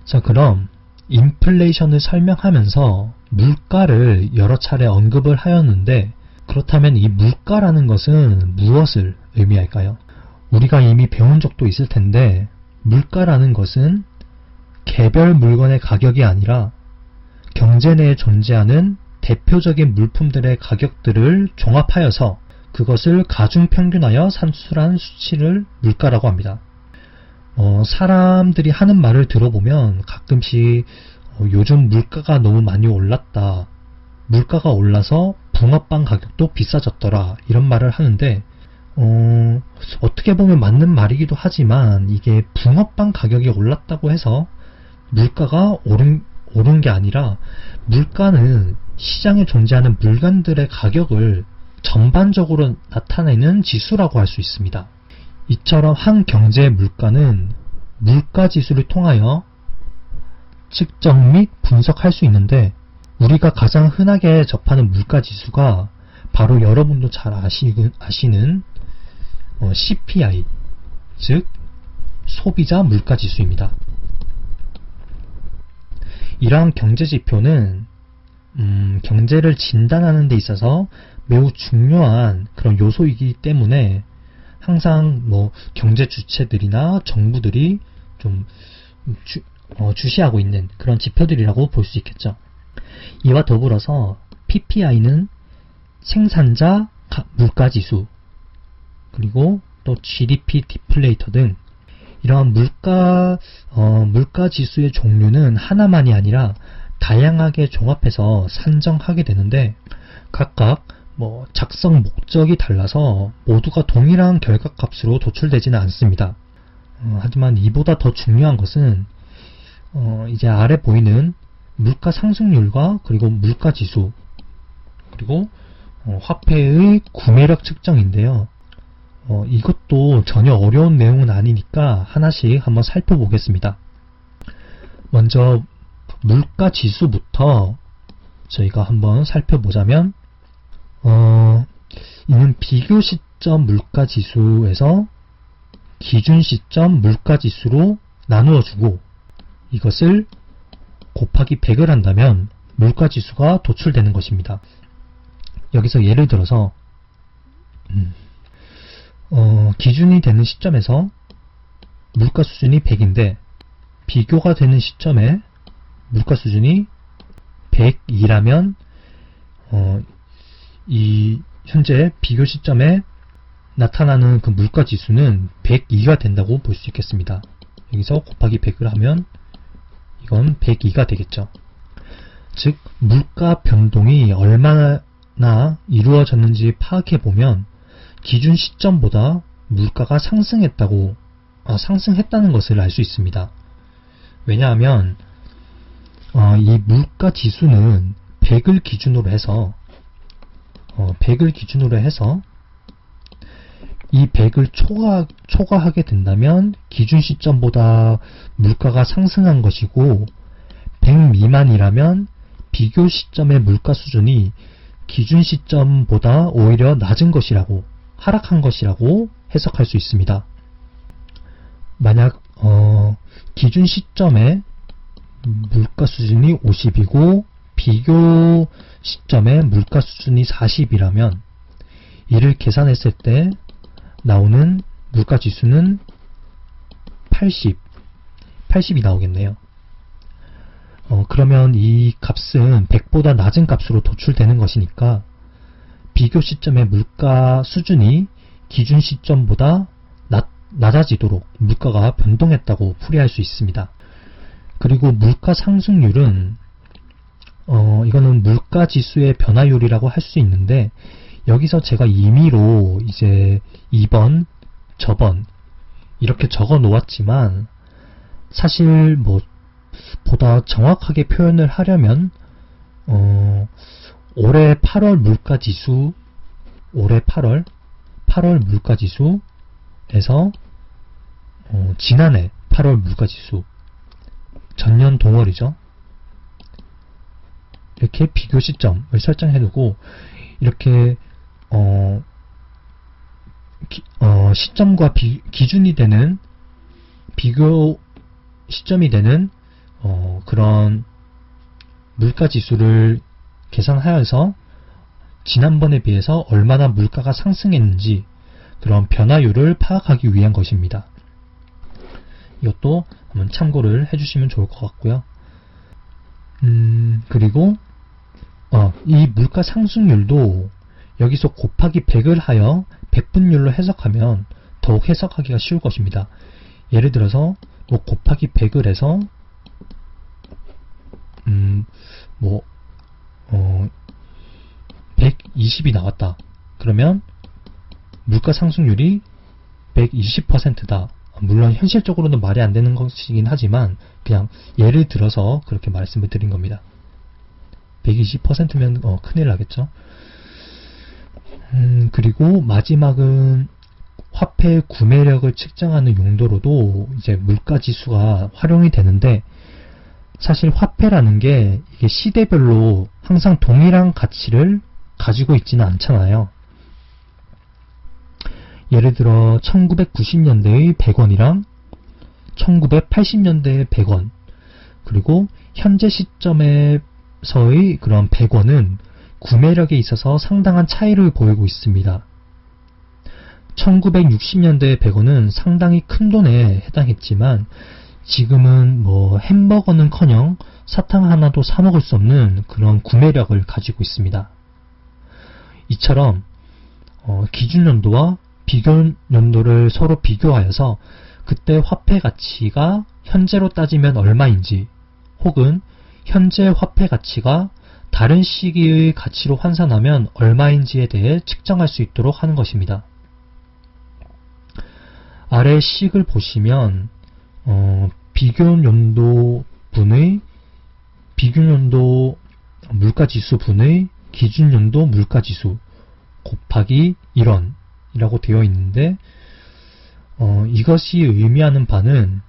S1: 자, 그럼 인플레이션을 설명하면서 물가를 여러 차례 언급을 하였는데, 그렇다면 이 물가라는 것은 무엇을 의미할까요? 우리가 이미 배운 적도 있을 텐데, 물가라는 것은 개별 물건의 가격이 아니라 경제 내에 존재하는 대표적인 물품들의 가격들을 종합하여서 그것을 가중평균하여 산출한 수치를 물가라고 합니다. 사람들이 하는 말을 들어보면 가끔씩 요즘 물가가 너무 많이 올랐다. 물가가 올라서 붕어빵 가격도 비싸졌더라. 이런 말을 하는데 어떻게 보면 맞는 말이기도 하지만 이게 붕어빵 가격이 올랐다고 해서 물가가 오른 게 아니라 물가는 시장에 존재하는 물건들의 가격을 전반적으로 나타내는 지수라고 할 수 있습니다. 이처럼 한 경제의 물가는 물가지수를 통하여 측정 및 분석할 수 있는데, 우리가 가장 흔하게 접하는 물가지수가 바로 여러분도 잘 아시는 CPI, 즉 소비자 물가지수입니다. 이러한 경제지표는 경제를 진단하는 데 있어서 매우 중요한 그런 요소이기 때문에 항상 경제 주체들이나 정부들이 좀 주시하고 있는 그런 지표들이라고 볼 수 있겠죠. 이와 더불어서 PPI는 생산자 물가지수, 그리고 또 GDP 디플레이터 등 이러한 물가지수의 종류는 하나만이 아니라 다양하게 종합해서 산정하게 되는데, 각각 작성 목적이 달라서 모두가 동일한 결과값으로 도출되지는 않습니다. 하지만 이보다 더 중요한 것은 이제 아래 보이는 물가 상승률과 그리고 물가지수, 그리고 화폐의 구매력 측정인데요. 이것도 전혀 어려운 내용은 아니니까 하나씩 한번 살펴보겠습니다. 먼저 물가지수부터 저희가 한번 살펴보자면, 이는 비교 시점 물가지수에서 기준 시점 물가지수로 나누어 주고, 이것을 곱하기 100을 한다면 물가지수가 도출되는 것입니다. 여기서 예를 들어서 기준이 되는 시점에서 물가 수준이 100인데 비교가 되는 시점에 물가 수준이 102라면 이 현재 비교 시점에 나타나는 그 물가 지수는 102가 된다고 볼 수 있겠습니다. 여기서 곱하기 100을 하면 이건 102가 되겠죠. 즉 물가 변동이 얼마나 이루어졌는지 파악해 보면 기준 시점보다 물가가 상승했다는 것을 알 수 있습니다. 왜냐하면 이 물가 지수는 100을 기준으로 해서 이 100을 초과하게 된다면 기준 시점보다 물가가 상승한 것이고, 100 미만이라면 비교 시점의 물가 수준이 기준 시점보다 오히려 낮은 것이라고, 하락한 것이라고 해석할 수 있습니다. 만약 기준 시점의 물가 수준이 50이고 비교 시점의 물가 수준이 40이라면 이를 계산했을 때 나오는 물가 지수는 80이 나오겠네요. 그러면 이 값은 100보다 낮은 값으로 도출되는 것이니까 비교 시점의 물가 수준이 기준 시점보다 낮아지도록 물가가 변동했다고 풀이할 수 있습니다. 그리고 물가 상승률은 이거는 물가 지수의 변화율이라고 할 수 있는데, 여기서 제가 임의로 이제 2번, 저번 이렇게 적어 놓았지만 사실 뭐 보다 정확하게 표현을 하려면 올해 8월 물가지수, 올해 8월 물가지수에서 지난해 8월 물가지수, 전년 동월이죠. 이렇게 비교 시점을 설정해두고 이렇게 시점과 기준이 되는 비교 시점이 되는 그런 물가지수를 계산하여서 지난번에 비해서 얼마나 물가가 상승했는지 그런 변화율을 파악하기 위한 것입니다. 이것도 한번 참고를 해주시면 좋을 것 같고요. 그리고 이 물가 상승률도 여기서 곱하기 100을 하여 백분율로 해석하면 더욱 해석하기가 쉬울 것입니다. 예를 들어서 뭐 곱하기 100을 해서 120이 나왔다. 그러면 물가 상승률이 120%다. 물론 현실적으로는 말이 안 되는 것이긴 하지만 그냥 예를 들어서 그렇게 말씀을 드린 겁니다. 120%면 큰일 나겠죠. 그리고 마지막은 화폐의 구매력을 측정하는 용도로도 이제 물가지수가 활용이 되는데, 사실 화폐라는 게 이게 시대별로 항상 동일한 가치를 가지고 있지는 않잖아요. 예를 들어 1990년대의 100원이랑 1980년대의 100원, 그리고 현재 시점에서의 그런 100원은 구매력에 있어서 상당한 차이를 보이고 있습니다. 1960년대의 100원은 상당히 큰 돈에 해당했지만 지금은 뭐 햄버거는커녕 사탕 하나도 사 먹을 수 없는 그런 구매력을 가지고 있습니다. 이처럼 기준연도와 비교연도를 서로 비교하여서 그때 화폐 가치가 현재로 따지면 얼마인지, 혹은 현재 화폐 가치가 다른 시기의 가치로 환산하면 얼마인지에 대해 측정할 수 있도록 하는 것입니다. 아래 식을 보시면 비교연도 물가지수 분의 기준연도 물가지수 곱하기 1원이라고 되어 있는데, 이것이 의미하는 바는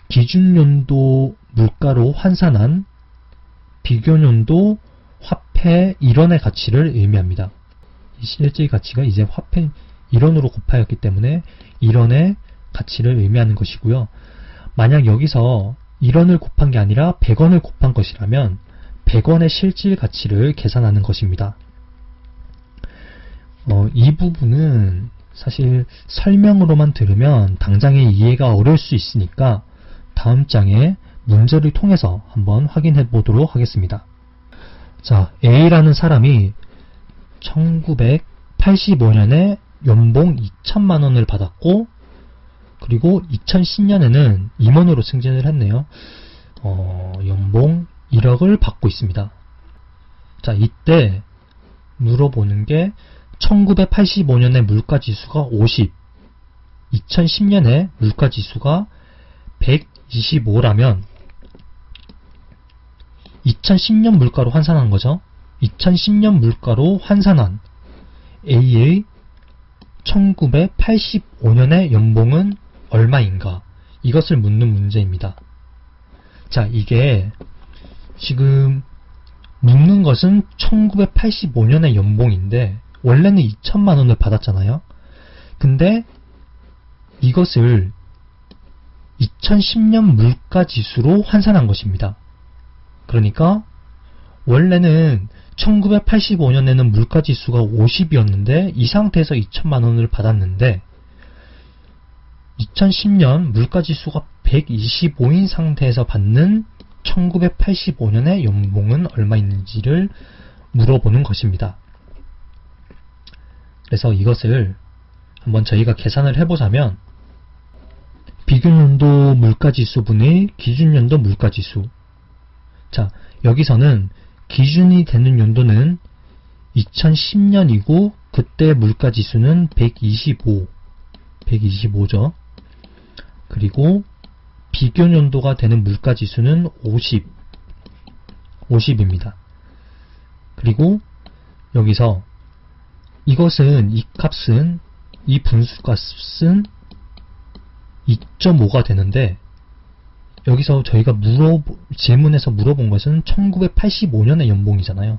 S1: 기준연도 물가로 환산한 비교연도 화폐 1원의 가치를 의미합니다. 실제의 가치가 이제 화폐 1원으로 곱하였기 때문에 1원의 가치를 의미하는 것이고요. 만약 여기서 1원을 곱한 게 아니라 100원을 곱한 것이라면 100원의 실질 가치를 계산하는 것입니다. 이 부분은 사실 설명으로만 들으면 당장에 이해가 어려울 수 있으니까 다음 장에 문제를 통해서 한번 확인해 보도록 하겠습니다. 자, A라는 사람이 1985년에 연봉 2천만원을 받았고, 그리고 2010년에는 임원으로 승진을 했네요. 연봉 1억을 받고 있습니다. 자, 이때 물어보는 게 1985년에 물가지수가 50, 2010년에 물가지수가 125라면 2010년 물가로 환산한 거죠. 2010년 물가로 환산한 A의 1985년의 연봉은 얼마인가? 이것을 묻는 문제입니다. 자, 이게 지금 묻는 것은 1985년의 연봉인데 원래는 2천만원을 받았잖아요. 근데 이것을 2010년 물가지수로 환산한 것입니다. 그러니까 원래는 1985년에는 물가지수가 50이었는데 이 상태에서 2천만원을 받았는데 2010년 물가지수가 125인 상태에서 받는 1985년의 연봉은 얼마인지를 물어보는 것입니다. 그래서 이것을 한번 저희가 계산을 해보자면 비교연도 물가지수 분의 기준연도 물가지수. 자, 여기서는 기준이 되는 연도는 2010년이고 그때 물가지수는 125죠. 그리고 비교년도가 되는 물가지수는 50입니다. 그리고 여기서 이 값은 이 분수값은 2.5가 되는데, 여기서 저희가 질문에서 물어본 것은 1985년의 연봉이잖아요.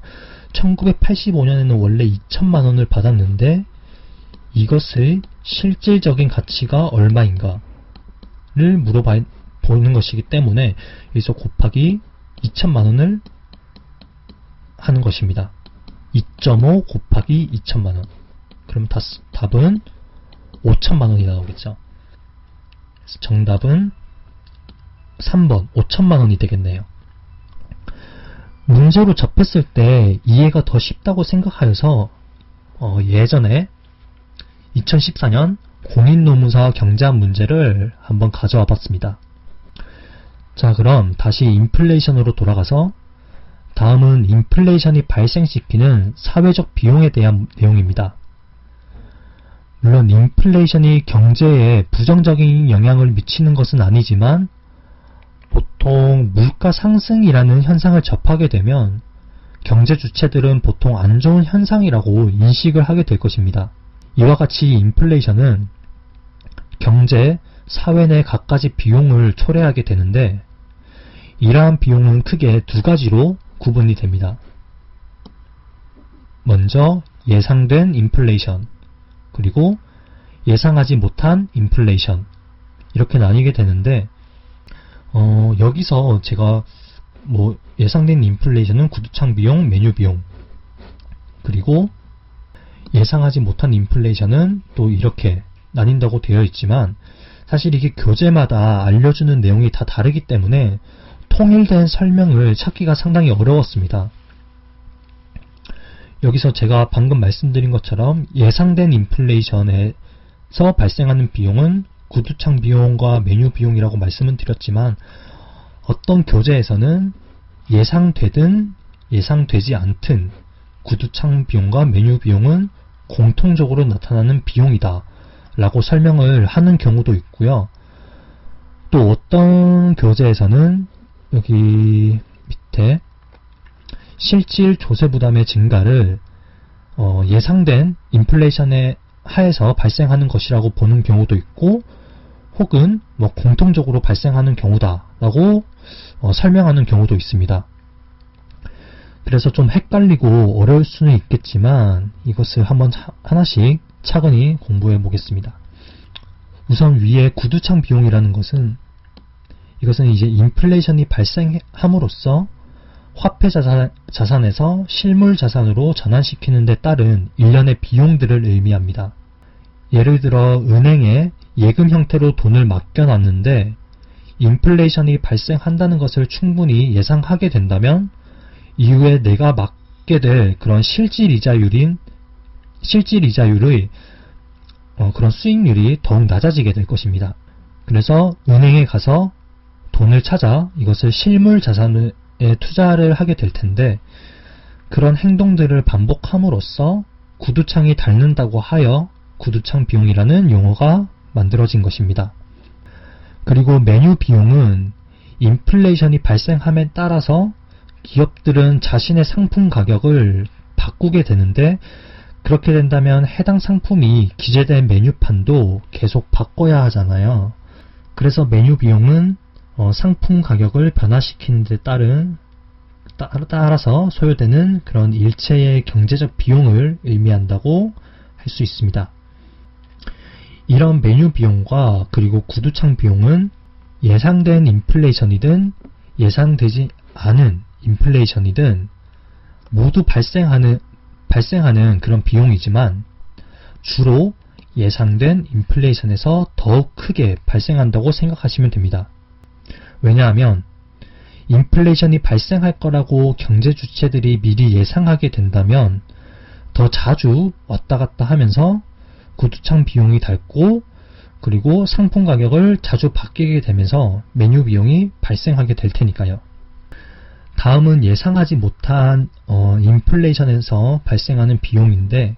S1: 1985년에는 원래 2천만원을 받았는데 이것의 실질적인 가치가 얼마인가를 물어보는 것이기 때문에 여기서 곱하기 2천만원을 하는 것입니다. 2.5 곱하기 2천만원. 그럼 답은 5천만원이 나오겠죠. 그래서 정답은 3번 5천만원이 되겠네요. 문제로 접했을 때 이해가 더 쉽다고 생각하여서 예전에 2014년 공인노무사 경제학 문제를 한번 가져와 봤습니다. 자, 그럼 다시 인플레이션으로 돌아가서 다음은 인플레이션이 발생시키는 사회적 비용에 대한 내용입니다. 물론 인플레이션이 경제에 부정적인 영향을 미치는 것은 아니지만 보통 물가 상승이라는 현상을 접하게 되면 경제 주체들은 보통 안 좋은 현상이라고 인식을 하게 될 것입니다. 이와 같이 인플레이션은 경제, 사회 내 갖가지 비용을 초래하게 되는데, 이러한 비용은 크게 두 가지로 구분이 됩니다. 먼저 예상된 인플레이션, 그리고 예상하지 못한 인플레이션, 이렇게 나뉘게 되는데, 여기서 제가 예상된 인플레이션은 구두창 비용, 메뉴 비용, 그리고 예상하지 못한 인플레이션은 또 이렇게 나뉜다고 되어 있지만, 사실 이게 교재마다 알려주는 내용이 다 다르기 때문에 통일된 설명을 찾기가 상당히 어려웠습니다. 여기서 제가 방금 말씀드린 것처럼 예상된 인플레이션에서 발생하는 비용은 구두창 비용과 메뉴 비용이라고 말씀은 드렸지만, 어떤 교재에서는 예상되든 예상되지 않든 구두창 비용과 메뉴 비용은 공통적으로 나타나는 비용이다 라고 설명을 하는 경우도 있고요. 또 어떤 교재에서는 여기 밑에 실질 조세 부담의 증가를 예상된 인플레이션에 하에서 발생하는 것이라고 보는 경우도 있고, 혹은 공통적으로 발생하는 경우다 라고 설명하는 경우도 있습니다. 그래서 좀 헷갈리고 어려울 수는 있겠지만 이것을 한번 하나씩 차근히 공부해 보겠습니다. 우선 위에 구두창 비용이라는 것은, 이것은 이제 인플레이션이 발생함으로써 화폐 자산에서 실물 자산으로 전환시키는 데 따른 일련의 비용들을 의미합니다. 예를 들어 은행에 예금 형태로 돈을 맡겨놨는데 인플레이션이 발생한다는 것을 충분히 예상하게 된다면 이후에 내가 맡게 될 그런 실질 이자율의 그런 수익률이 더욱 낮아지게 될 것입니다. 그래서 은행에 가서 돈을 찾아 이것을 실물 자산에 투자를 하게 될 텐데, 그런 행동들을 반복함으로써 구두창이 닳는다고 하여 구두창 비용이라는 용어가 만들어진 것입니다. 그리고 메뉴 비용은 인플레이션이 발생함에 따라서 기업들은 자신의 상품 가격을 바꾸게 되는데, 그렇게 된다면 해당 상품이 기재된 메뉴판도 계속 바꿔야 하잖아요. 그래서 메뉴 비용은 상품 가격을 변화시키는 데 따라서 소요되는 그런 일체의 경제적 비용을 의미한다고 할 수 있습니다. 이런 메뉴 비용과 그리고 구두창 비용은 예상된 인플레이션이든 예상되지 않은 인플레이션이든 모두 발생하는 그런 비용이지만, 주로 예상된 인플레이션에서 더욱 크게 발생한다고 생각하시면 됩니다. 왜냐하면 인플레이션이 발생할 거라고 경제 주체들이 미리 예상하게 된다면 더 자주 왔다 갔다 하면서 구두창 비용이 닳고, 그리고 상품 가격을 자주 바뀌게 되면서 메뉴 비용이 발생하게 될 테니까요. 다음은 예상하지 못한 인플레이션에서 발생하는 비용인데,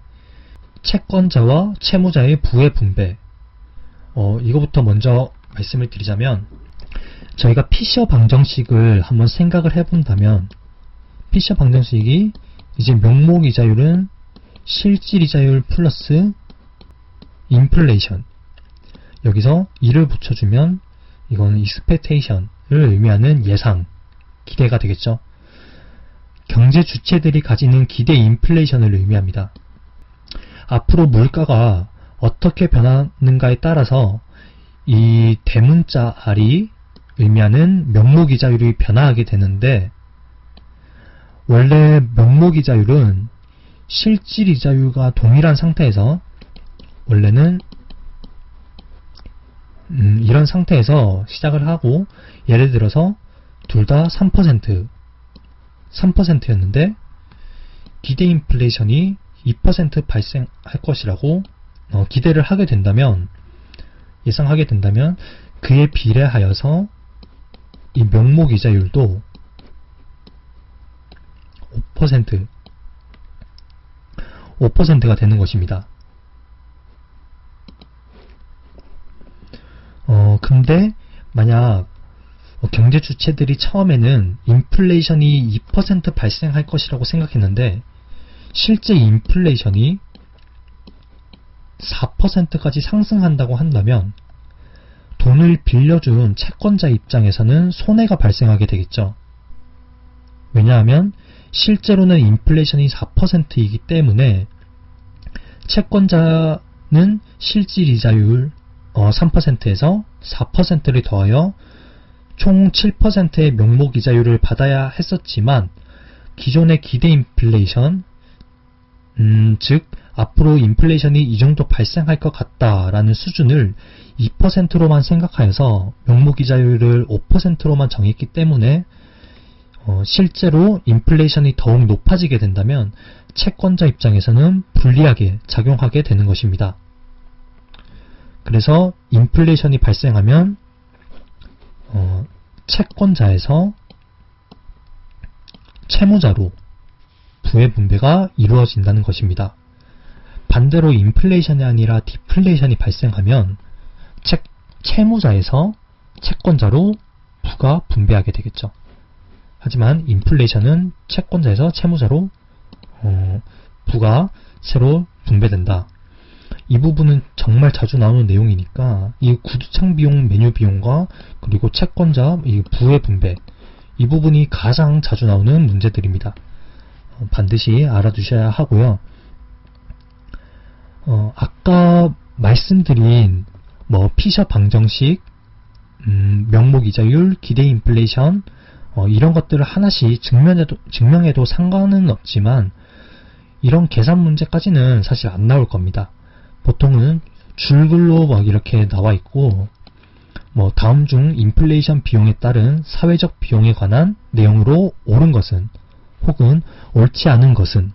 S1: 채권자와 채무자의 부의 분배. 이거부터 먼저 말씀을 드리자면, 저희가 피셔 방정식을 한번 생각을 해본다면, 피셔 방정식이 이제 명목이자율은 실질이자율 플러스 인플레이션. 여기서 2를 붙여주면 이거는 expectation을 의미하는 예상, 기대가 되겠죠. 경제 주체들이 가지는 기대 인플레이션을 의미합니다. 앞으로 물가가 어떻게 변하는가에 따라서 이 대문자 R이 의미하는 명목이자율이 변화하게 되는데, 원래 명목이자율은 실질이자율과 동일한 상태에서 원래는 이런 상태에서 시작을 하고, 예를 들어서 둘 다 3%였는데 기대 인플레이션이 2% 발생할 것이라고 기대를 하게 된다면, 예상하게 된다면 그에 비례하여서 이 명목이자율도 5%가 되는 것입니다. 근데 만약 경제 주체들이 처음에는 인플레이션이 2% 발생할 것이라고 생각했는데 실제 인플레이션이 4%까지 상승한다고 한다면 돈을 빌려준 채권자 입장에서는 손해가 발생하게 되겠죠. 왜냐하면 실제로는 인플레이션이 4%이기 때문에 채권자는 실질이자율 3%에서 4%를 더하여 총 7%의 명목이자율을 받아야 했었지만, 기존의 기대 인플레이션, 즉 앞으로 인플레이션이 이 정도 발생할 것 같다라는 수준을 2%로만 생각하여서 명목이자율을 5%로만 정했기 때문에 실제로 인플레이션이 더욱 높아지게 된다면 채권자 입장에서는 불리하게 작용하게 되는 것입니다. 그래서 인플레이션이 발생하면 채권자에서 채무자로 부의 분배가 이루어진다는 것입니다. 반대로 인플레이션이 아니라 디플레이션이 발생하면 채무자에서 채권자로 부가 분배하게 되겠죠. 하지만 인플레이션은 채권자에서 채무자로 부가 새로 분배된다. 이 부분은 정말 자주 나오는 내용이니까 이 구두창 비용, 메뉴 비용과 그리고 채권자 이 부의 분배, 이 부분이 가장 자주 나오는 문제들입니다. 반드시 알아두셔야 하고요. 아까 말씀드린 피셔 방정식, 명목이자율, 기대 인플레이션 이런 것들을 하나씩 증명해도 상관은 없지만 이런 계산 문제까지는 사실 안 나올 겁니다. 보통은 줄글로 막 이렇게 나와 있고 다음 중 인플레이션 비용에 따른 사회적 비용에 관한 내용으로 옳은 것은 혹은 옳지 않은 것은,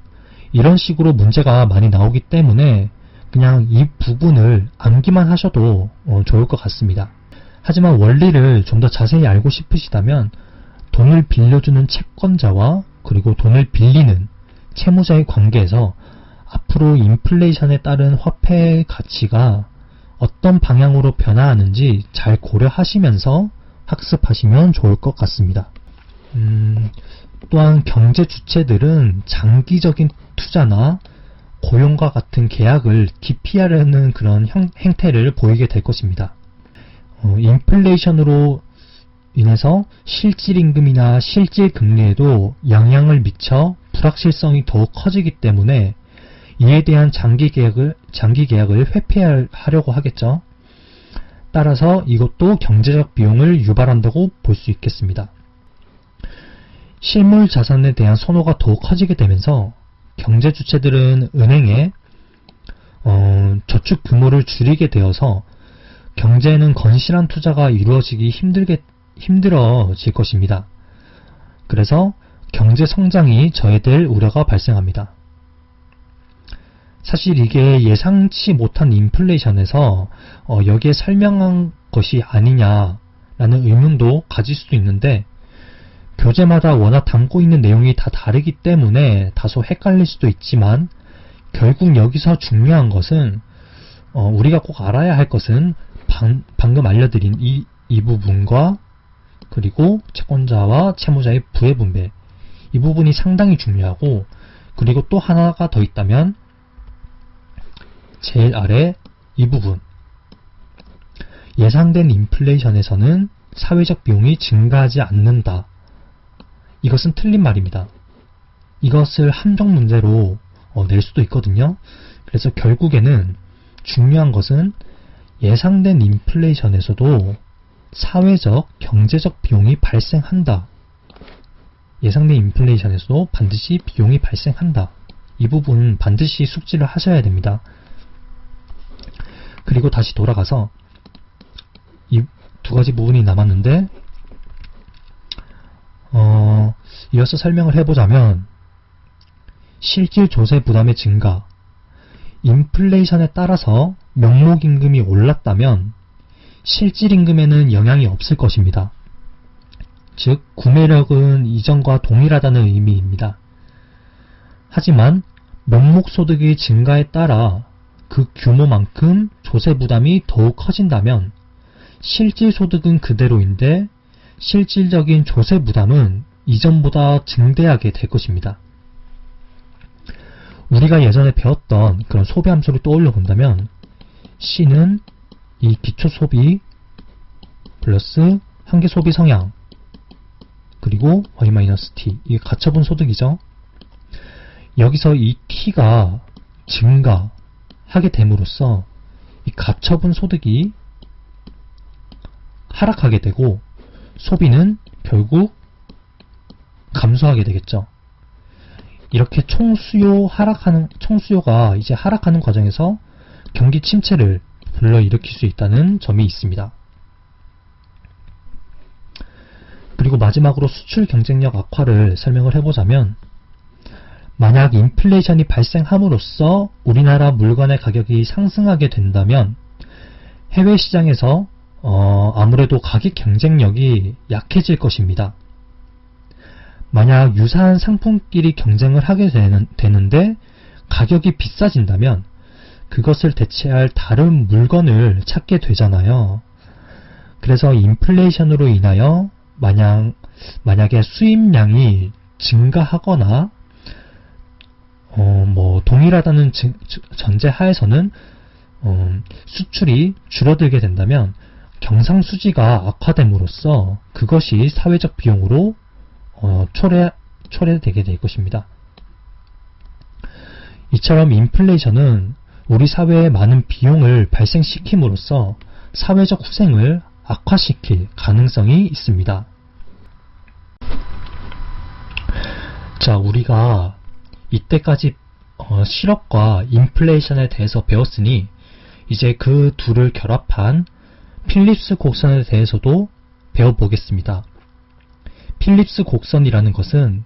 S1: 이런 식으로 문제가 많이 나오기 때문에 그냥 이 부분을 암기만 하셔도 좋을 것 같습니다. 하지만 원리를 좀 더 자세히 알고 싶으시다면 돈을 빌려주는 채권자와 그리고 돈을 빌리는 채무자의 관계에서 앞으로 인플레이션에 따른 화폐의 가치가 어떤 방향으로 변화하는지 잘 고려하시면서 학습하시면 좋을 것 같습니다. 또한 경제 주체들은 장기적인 투자나 고용과 같은 계약을 기피하려는 그런 행태를 보이게 될 것입니다. 인플레이션으로 인해서 실질임금이나 실질금리에도 영향을 미쳐 불확실성이 더욱 커지기 때문에 이에 대한 장기 계약을 회피하려고 하겠죠. 따라서 이것도 경제적 비용을 유발한다고 볼 수 있겠습니다. 실물 자산에 대한 선호가 더욱 커지게 되면서 경제 주체들은 은행에 저축 규모를 줄이게 되어서 경제에는 건실한 투자가 이루어지기 힘들어질 것입니다. 그래서 경제 성장이 저해될 우려가 발생합니다. 사실 이게 예상치 못한 인플레이션에서 여기에 설명한 것이 아니냐라는 의문도 가질 수도 있는데, 교재마다 워낙 담고 있는 내용이 다 다르기 때문에 다소 헷갈릴 수도 있지만 결국 여기서 중요한 것은 우리가 꼭 알아야 할 것은 방금 알려드린 이 부분과 그리고 채권자와 채무자의 부의 분배, 이 부분이 상당히 중요하고, 그리고 또 하나가 더 있다면 제일 아래 이 부분, 예상된 인플레이션에서는 사회적 비용이 증가하지 않는다. 이것은 틀린 말입니다. 이것을 함정 문제로 낼 수도 있거든요. 그래서 결국에는 중요한 것은 예상된 인플레이션에서도 사회적, 경제적 비용이 발생한다. 예상된 인플레이션에서도 반드시 비용이 발생한다. 이 부분 반드시 숙지를 하셔야 됩니다. 그리고 다시 돌아가서 이 두 가지 부분이 남았는데 이어서 설명을 해보자면 실질 조세 부담의 증가, 인플레이션에 따라서 명목임금이 올랐다면 실질임금에는 영향이 없을 것입니다. 즉 구매력은 이전과 동일하다는 의미입니다. 하지만 명목소득의 증가에 따라 그 규모만큼 조세 부담이 더욱 커진다면 실질소득은 그대로인데 실질적인 조세 부담은 이전보다 증대하게 될 것입니다. 우리가 예전에 배웠던 그런 소비 함수를 떠올려 본다면 C는 이 기초소비 플러스 한계소비 성향 그리고 Y-T, 이게 가처분 소득이죠. 여기서 이 T가 증가하게 됨으로써 이 가처분 소득이 하락하게 되고 소비는 결국 감소하게 되겠죠. 이렇게 총수요가 이제 하락하는 과정에서 경기 침체를 불러일으킬 수 있다는 점이 있습니다. 그리고 마지막으로 수출 경쟁력 악화를 설명을 해보자면 만약 인플레이션이 발생함으로써 우리나라 물건의 가격이 상승하게 된다면 해외 시장에서 아무래도 가격 경쟁력이 약해질 것입니다. 만약 유사한 상품끼리 경쟁을 하게 되는데 가격이 비싸진다면 그것을 대체할 다른 물건을 찾게 되잖아요. 그래서 인플레이션으로 인하여 만약에 수입량이 증가하거나 동일하다는 전제 하에서는 수출이 줄어들게 된다면 경상수지가 악화됨으로써 그것이 사회적 비용으로 초래되게 될 것입니다. 이처럼 인플레이션은 우리 사회에 많은 비용을 발생시킴으로써 사회적 후생을 악화시킬 가능성이 있습니다. 자, 우리가 이때까지 실업과 인플레이션에 대해서 배웠으니 이제 그 둘을 결합한 필립스 곡선에 대해서도 배워보겠습니다. 필립스 곡선이라는 것은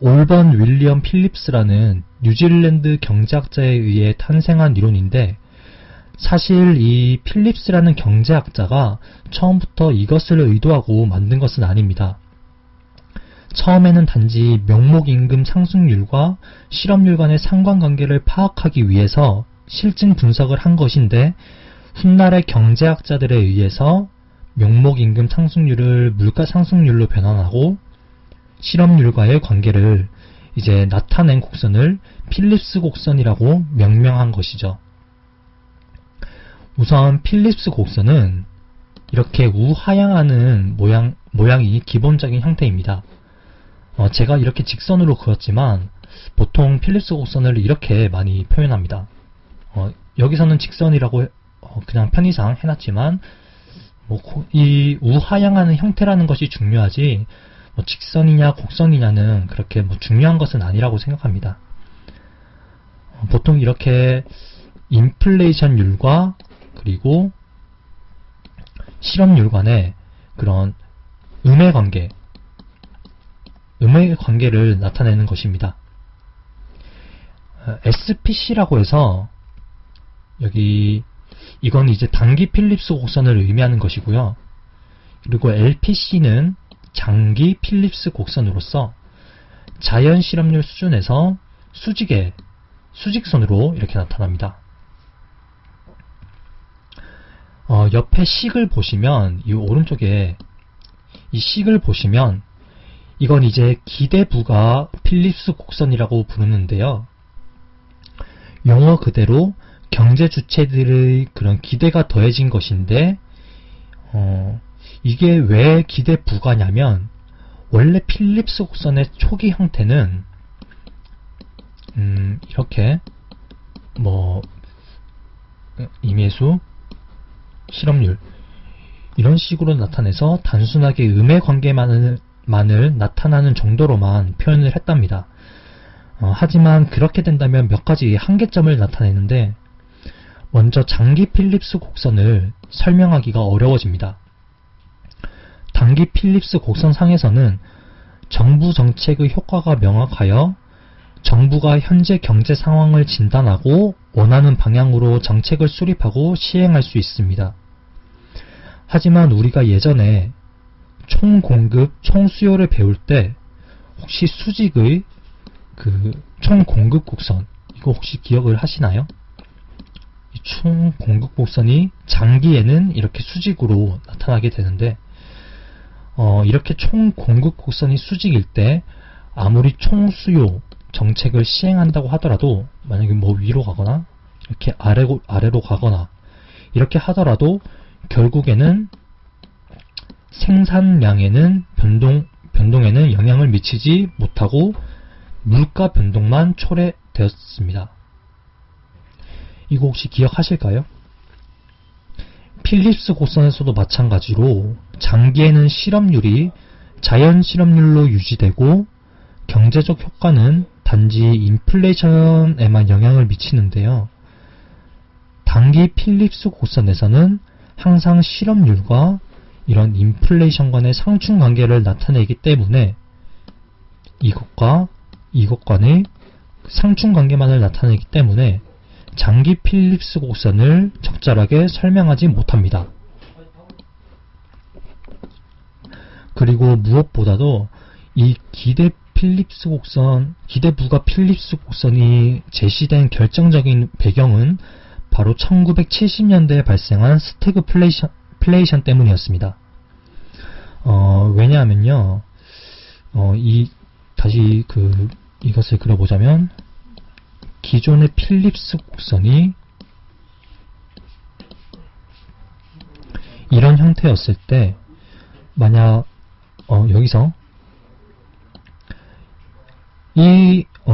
S1: 올번 윌리엄 필립스라는 뉴질랜드 경제학자에 의해 탄생한 이론인데 사실 이 필립스라는 경제학자가 처음부터 이것을 의도하고 만든 것은 아닙니다. 처음에는 단지 명목임금 상승률과 실업률 간의 상관관계를 파악하기 위해서 실증 분석을 한 것인데 훗날의 경제학자들에 의해서 명목임금 상승률을 물가 상승률로 변환하고 실업률과의 관계를 이제 나타낸 곡선을 필립스 곡선이라고 명명한 것이죠. 우선 필립스 곡선은 이렇게 우하향하는 모양이 기본적인 형태입니다. 제가 이렇게 직선으로 그었지만 보통 필립스 곡선을 이렇게 많이 표현합니다. 여기서는 직선이라고 그냥 편의상 해놨지만 이 우하향하는 형태라는 것이 중요하지 직선이냐 곡선이냐는 그렇게 중요한 것은 아니라고 생각합니다. 보통 이렇게 인플레이션율과 그리고 실업률 간의 그런 음의 관계를 나타내는 것입니다. SPC라고 해서 이건 이제 단기 필립스 곡선을 의미하는 것이고요. 그리고 LPC는 장기 필립스 곡선으로서 자연 실업률 수준에서 수직선으로 이렇게 나타납니다. 옆에 식을 보시면 이 오른쪽에 이 식을 보시면 이건 이제 기대부가 필립스 곡선이라고 부르는데요. 영어 그대로 경제 주체들의 그런 기대가 더해진 것인데 이게 왜 기대부가냐면 원래 필립스 곡선의 초기 형태는 이렇게 임의수, 실업률 이런 식으로 나타내서 단순하게 음의 관계만을 나타나는 정도로만 표현을 했답니다. 하지만 그렇게 된다면 몇 가지 한계점을 나타내는데 먼저 장기 필립스 곡선을 설명하기가 어려워집니다. 단기 필립스 곡선상에서는 정부 정책의 효과가 명확하여 정부가 현재 경제 상황을 진단하고 원하는 방향으로 정책을 수립하고 시행할 수 있습니다. 하지만 우리가 예전에 총공급, 총수요를 배울 때 혹시 수직의 그 총공급 곡선 이거 혹시 기억을 하시나요? 이 총공급 곡선이 장기에는 이렇게 수직으로 나타나게 되는데 이렇게 총공급 곡선이 수직일 때 아무리 총수요 정책을 시행한다고 하더라도 만약에 위로 가거나 이렇게 아래로 가거나 이렇게 하더라도 결국에는 생산량에는 변동에는 영향을 미치지 못하고 물가 변동만 초래되었습니다. 이거 혹시 기억하실까요? 필립스 곡선에서도 마찬가지로 장기에는 실업률이 자연 실업률로 유지되고 경제적 효과는 단지 인플레이션에만 영향을 미치는데요. 단기 필립스 곡선에서는 항상 실업률과 이런 인플레이션 간의 상충관계를 나타내기 때문에 이것 간의 상충관계만을 나타내기 때문에 장기 필립스 곡선을 적절하게 설명하지 못합니다. 그리고 무엇보다도 이 기대부가 필립스 곡선이 제시된 결정적인 배경은 바로 1970년대에 발생한 스태그플레이션 때문이었습니다. 왜냐하면요, 다시 이것을 그려보자면, 기존의 필립스 곡선이 이런 형태였을 때, 만약, 여기서,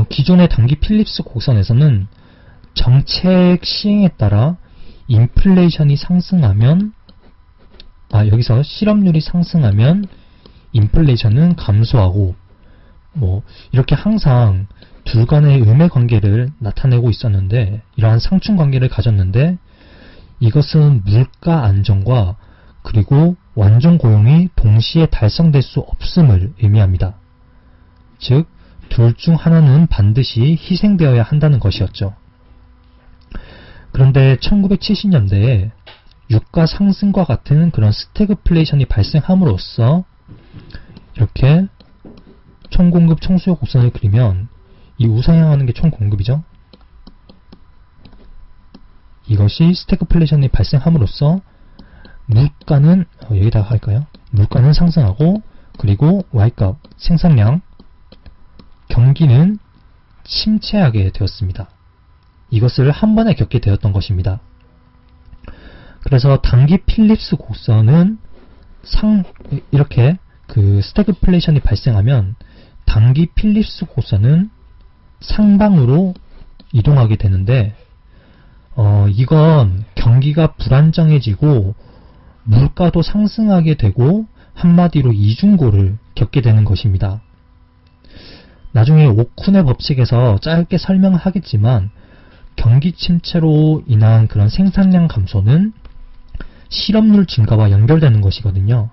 S1: 기존의 단기 필립스 곡선에서는 정책 시행에 따라 인플레이션이 상승하면 여기서 실업률이 상승하면 인플레이션은 감소하고 이렇게 항상 둘 간의 음의 관계를 나타내고 있었는데 이러한 상충 관계를 가졌는데 이것은 물가 안정과 그리고 완전 고용이 동시에 달성될 수 없음을 의미합니다. 즉 둘 중 하나는 반드시 희생되어야 한다는 것이었죠. 그런데 1970년대에 유가 상승과 같은 그런 스태그플레이션이 발생함으로써 이렇게 총공급 총수요 곡선을 그리면 이 우상향하는 게 총공급이죠. 이것이 스태그플레이션이 발생함으로써 물가는 여기다가 할까요? 물가는 상승하고 그리고 Y값 생산량 경기는 침체하게 되었습니다. 이것을 한 번에 겪게 되었던 것입니다. 그래서 단기 필립스 곡선은 이렇게 스태그플레이션이 발생하면 단기 필립스 곡선은 상방으로 이동하게 되는데 이건 경기가 불안정해지고 물가도 상승하게 되고 한마디로 이중고를 겪게 되는 것입니다. 나중에 오쿤의 법칙에서 짧게 설명하겠지만 경기 침체로 인한 그런 생산량 감소는 실업률 증가와 연결되는 것이거든요.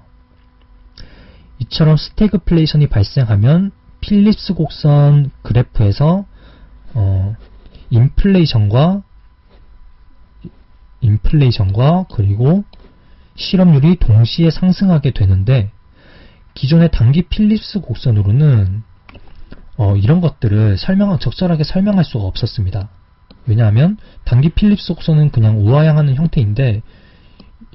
S1: 이처럼 스태그플레이션이 발생하면 필립스 곡선 그래프에서 인플레이션과 그리고 실업률이 동시에 상승하게 되는데 기존의 단기 필립스 곡선으로는 이런 것들을 적절하게 설명할 수가 없었습니다. 왜냐하면 단기 필립스 곡선은 그냥 우하향하는 형태인데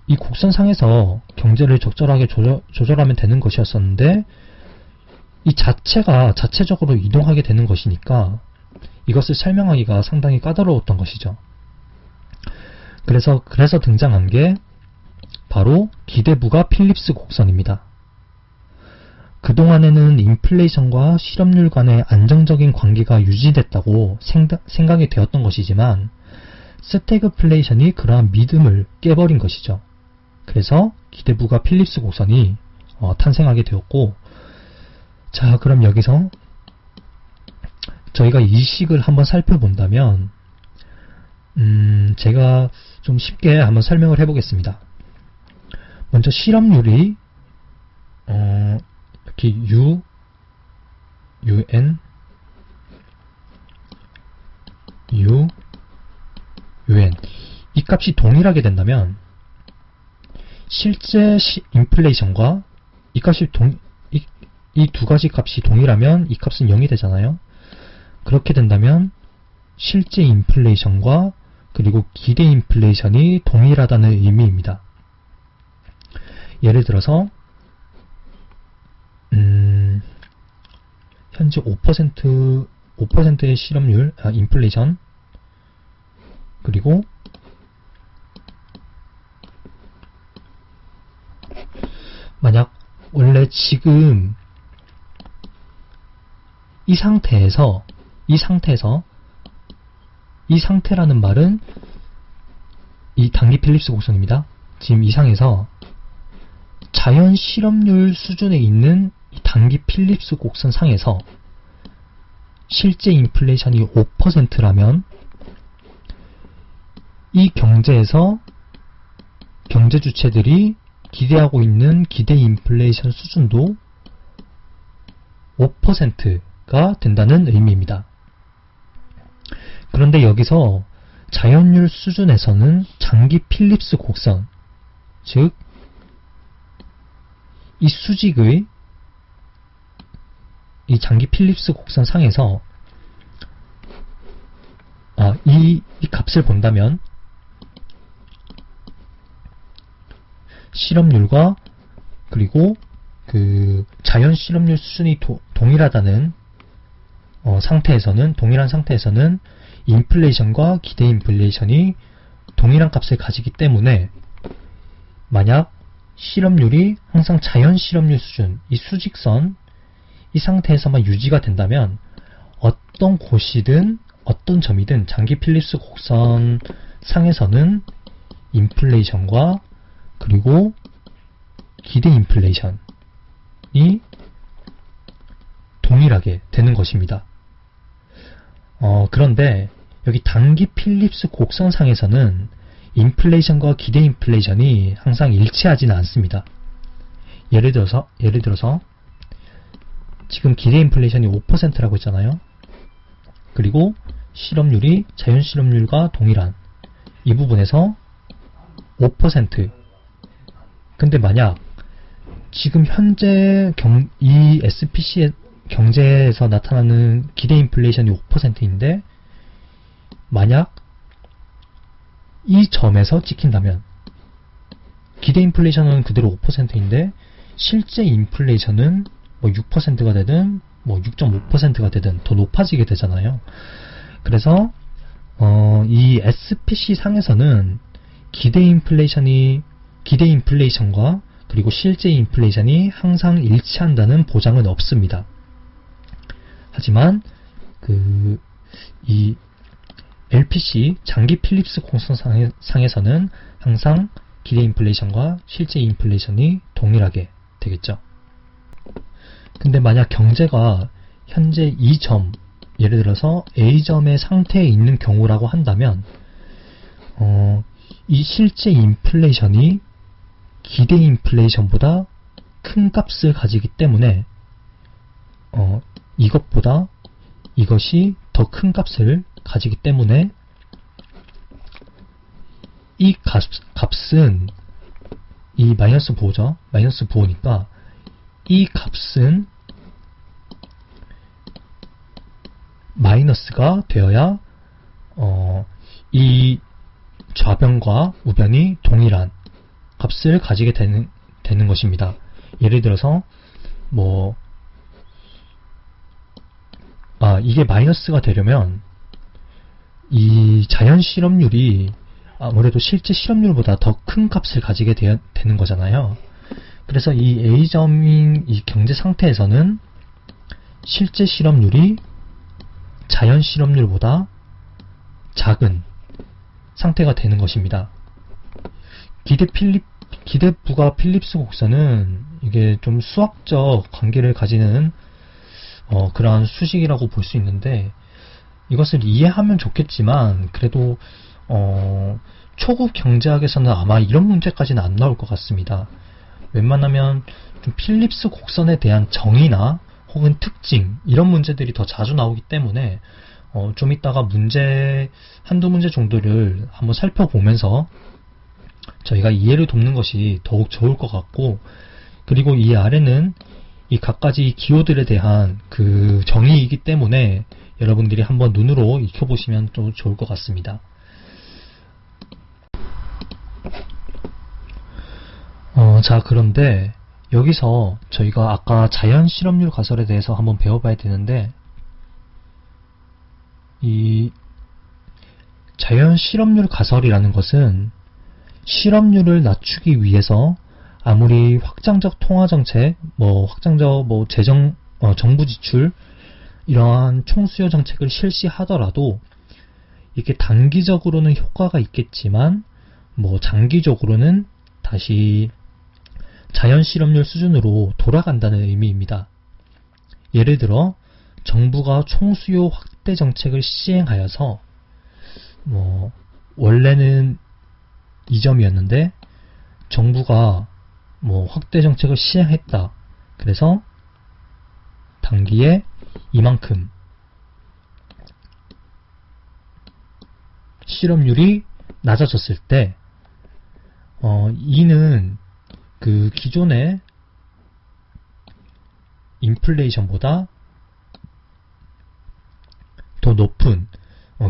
S1: 이 곡선상에서 경제를 적절하게 조절하면 되는 것이었었는데 이 자체가 자체적으로 이동하게 되는 것이니까 이것을 설명하기가 상당히 까다로웠던 것이죠. 그래서 등장한 게 바로 기대부가 필립스 곡선입니다. 그동안에는 인플레이션과 실업률 간의 안정적인 관계가 유지됐다고 생각이 되었던 것이지만 스태그플레이션이 그러한 믿음을 깨버린 것이죠. 그래서 기대부가 필립스 곡선이 탄생하게 되었고, 자, 그럼 여기서 저희가 이 식을 한번 살펴본다면 제가 좀 쉽게 한번 설명을 해보겠습니다. 먼저 실업률이 이렇게 U, UN, U, UN 이 값이 동일하게 된다면 실제 인플레이션과 이 값이 이 두 가지 값이 동일하면 이 값은 0이 되잖아요. 그렇게 된다면 실제 인플레이션과 그리고 기대 인플레이션이 동일하다는 의미입니다. 예를 들어서 현재 5%의 실업률, 인플레이션, 그리고 만약 원래 지금 이 상태라는 말은 이 단기 필립스 곡선입니다. 지금 이 상에서 자연 실업률 수준에 있는 이 단기 필립스 곡선 상에서 실제 인플레이션이 5%라면 이 경제에서 경제 주체들이 기대하고 있는 기대 인플레이션 수준도 5%가 된다는 의미입니다. 그런데 여기서 자연률 수준에서는 장기 필립스 곡선, 즉 이 수직의 이 장기 필립스 곡선 상에서 이 값을 본다면 실업률과 그리고 그 자연 실업률 수준이 동일한 상태에서는 인플레이션과 기대 인플레이션이 동일한 값을 가지기 때문에 만약 실업률이 항상 자연 실업률 수준, 이 수직선, 이 상태에서만 유지가 된다면 어떤 곳이든 어떤 점이든 장기 필립스 곡선 상에서는 인플레이션과 그리고 기대 인플레이션이 동일하게 되는 것입니다. 그런데 여기 단기 필립스 곡선상에서는 인플레이션과 기대 인플레이션이 항상 일치하지는 않습니다. 예를 들어서 지금 기대 인플레이션이 5%라고 했잖아요. 그리고 실업률이 자연 실업률과 동일한 이 부분에서 5%. 근데 만약 지금 현재 이 SPC의 경제에서 나타나는 기대 인플레이션이 5%인데 만약 이 점에서 찍힌다면 기대 인플레이션은 그대로 5%인데 실제 인플레이션은 뭐 6%가 되든 뭐 6.5%가 되든 더 높아지게 되잖아요. 그래서 이 SPC 상에서는 기대 인플레이션과 그리고 실제 인플레이션이 항상 일치한다는 보장은 없습니다. 하지만 이 LPC 장기 필립스 곡선 상에서는 항상 기대 인플레이션과 실제 인플레이션이 동일하게 되겠죠. 근데 만약 경제가 현재 이 점, 예를 들어서 A점의 상태에 있는 경우라고 한다면 이 실제 인플레이션이 기대 인플레이션보다 큰 값을 가지기 때문에 이것보다 이것이 더 큰 값을 가지기 때문에 이 값은 이 마이너스 부호죠. 마이너스 부호니까 이 값은 마이너스가 되어야 이 좌변과 우변이 동일한 값을 가지게 되는 것입니다. 예를 들어서 이게 마이너스가 되려면 이 자연 실업률이 아무래도 실제 실업률보다 더 큰 값을 가지게 되는 거잖아요. 그래서 이 A점인 이 경제 상태에서는 실제 실업률이 자연 실업률보다 작은 상태가 되는 것입니다. 기대 부가 필립스 곡선은 이게 좀 수학적 관계를 가지는 그러한 수식이라고 볼 수 있는데, 이것을 이해하면 좋겠지만 그래도 초급 경제학에서는 아마 이런 문제까지는 안 나올 것 같습니다. 웬만하면 좀 필립스 곡선에 대한 정의나 혹은 특징 이런 문제들이 더 자주 나오기 때문에 좀 이따가 한두 문제 정도를 한번 살펴보면서 저희가 이해를 돕는 것이 더욱 좋을 것 같고, 그리고 이 아래는 이 각가지 기호들에 대한 그 정의이기 때문에 여러분들이 한번 눈으로 익혀보시면 또 좋을 것 같습니다. 자, 그런데 여기서 저희가 아까 자연 실업률 가설에 대해서 한번 배워봐야 되는데, 이 자연 실업률 가설이라는 것은 실업률을 낮추기 위해서 아무리 확장적 통화정책, 정부 지출, 이러한 총수요 정책을 실시하더라도 이게 단기적으로는 효과가 있겠지만 장기적으로는 다시 자연 실업률 수준으로 돌아간다는 의미입니다. 예를 들어 정부가 총수요 확대 정책을 시행하여서 원래는 2점이었는데 정부가 확대 정책을 시행했다. 그래서 단기에 이만큼 실업률이 낮아졌을 때 이는 그 기존의 인플레이션보다 더 높은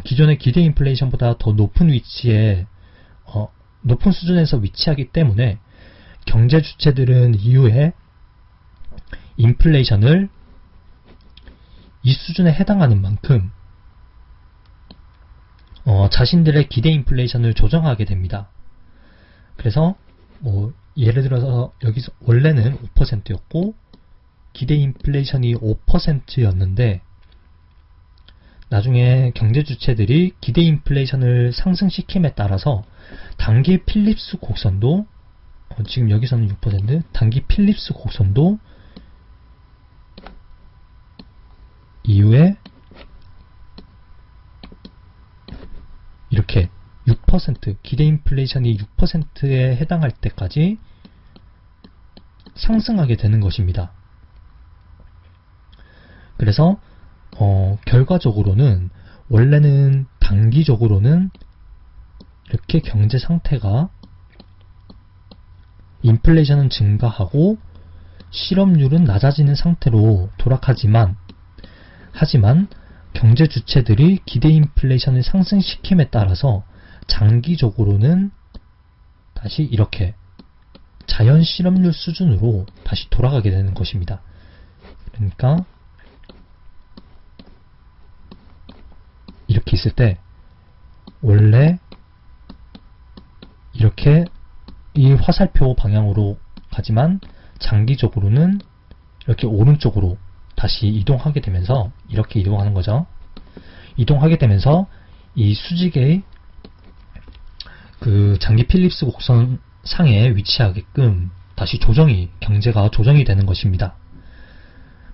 S1: 기존의 기대 인플레이션보다 더 높은 위치에 높은 수준에서 위치하기 때문에 경제 주체들은 이후에 인플레이션을 이 수준에 해당하는 만큼 자신들의 기대 인플레이션을 조정하게 됩니다. 그래서 예를 들어서 여기서 원래는 5%였고 기대 인플레이션이 5%였는데 나중에 경제 주체들이 기대 인플레이션을 상승시킴에 따라서 단기 필립스 곡선도 지금 여기서는 6%, 단기 필립스 곡선도 이후에 이렇게 6%, 기대 인플레이션이 6%에 해당할 때까지 상승하게 되는 것입니다. 그래서 결과적으로는 원래는 단기적으로는 이렇게 경제 상태가 인플레이션은 증가하고 실업률은 낮아지는 상태로 돌아가지만 하지만 경제 주체들이 기대 인플레이션을 상승시킴에 따라서 장기적으로는 다시 이렇게 자연 실업률 수준으로 다시 돌아가게 되는 것입니다. 그러니까 이렇게 있을 때 원래 이렇게 이 화살표 방향으로 가지만 장기적으로는 이렇게 오른쪽으로 다시 이동하게 되면서 이렇게 이동하는 거죠. 이동하게 되면서 이 수직의 그 장기 필립스 곡선 상에 위치하게끔 다시 경제가 조정이 되는 것입니다.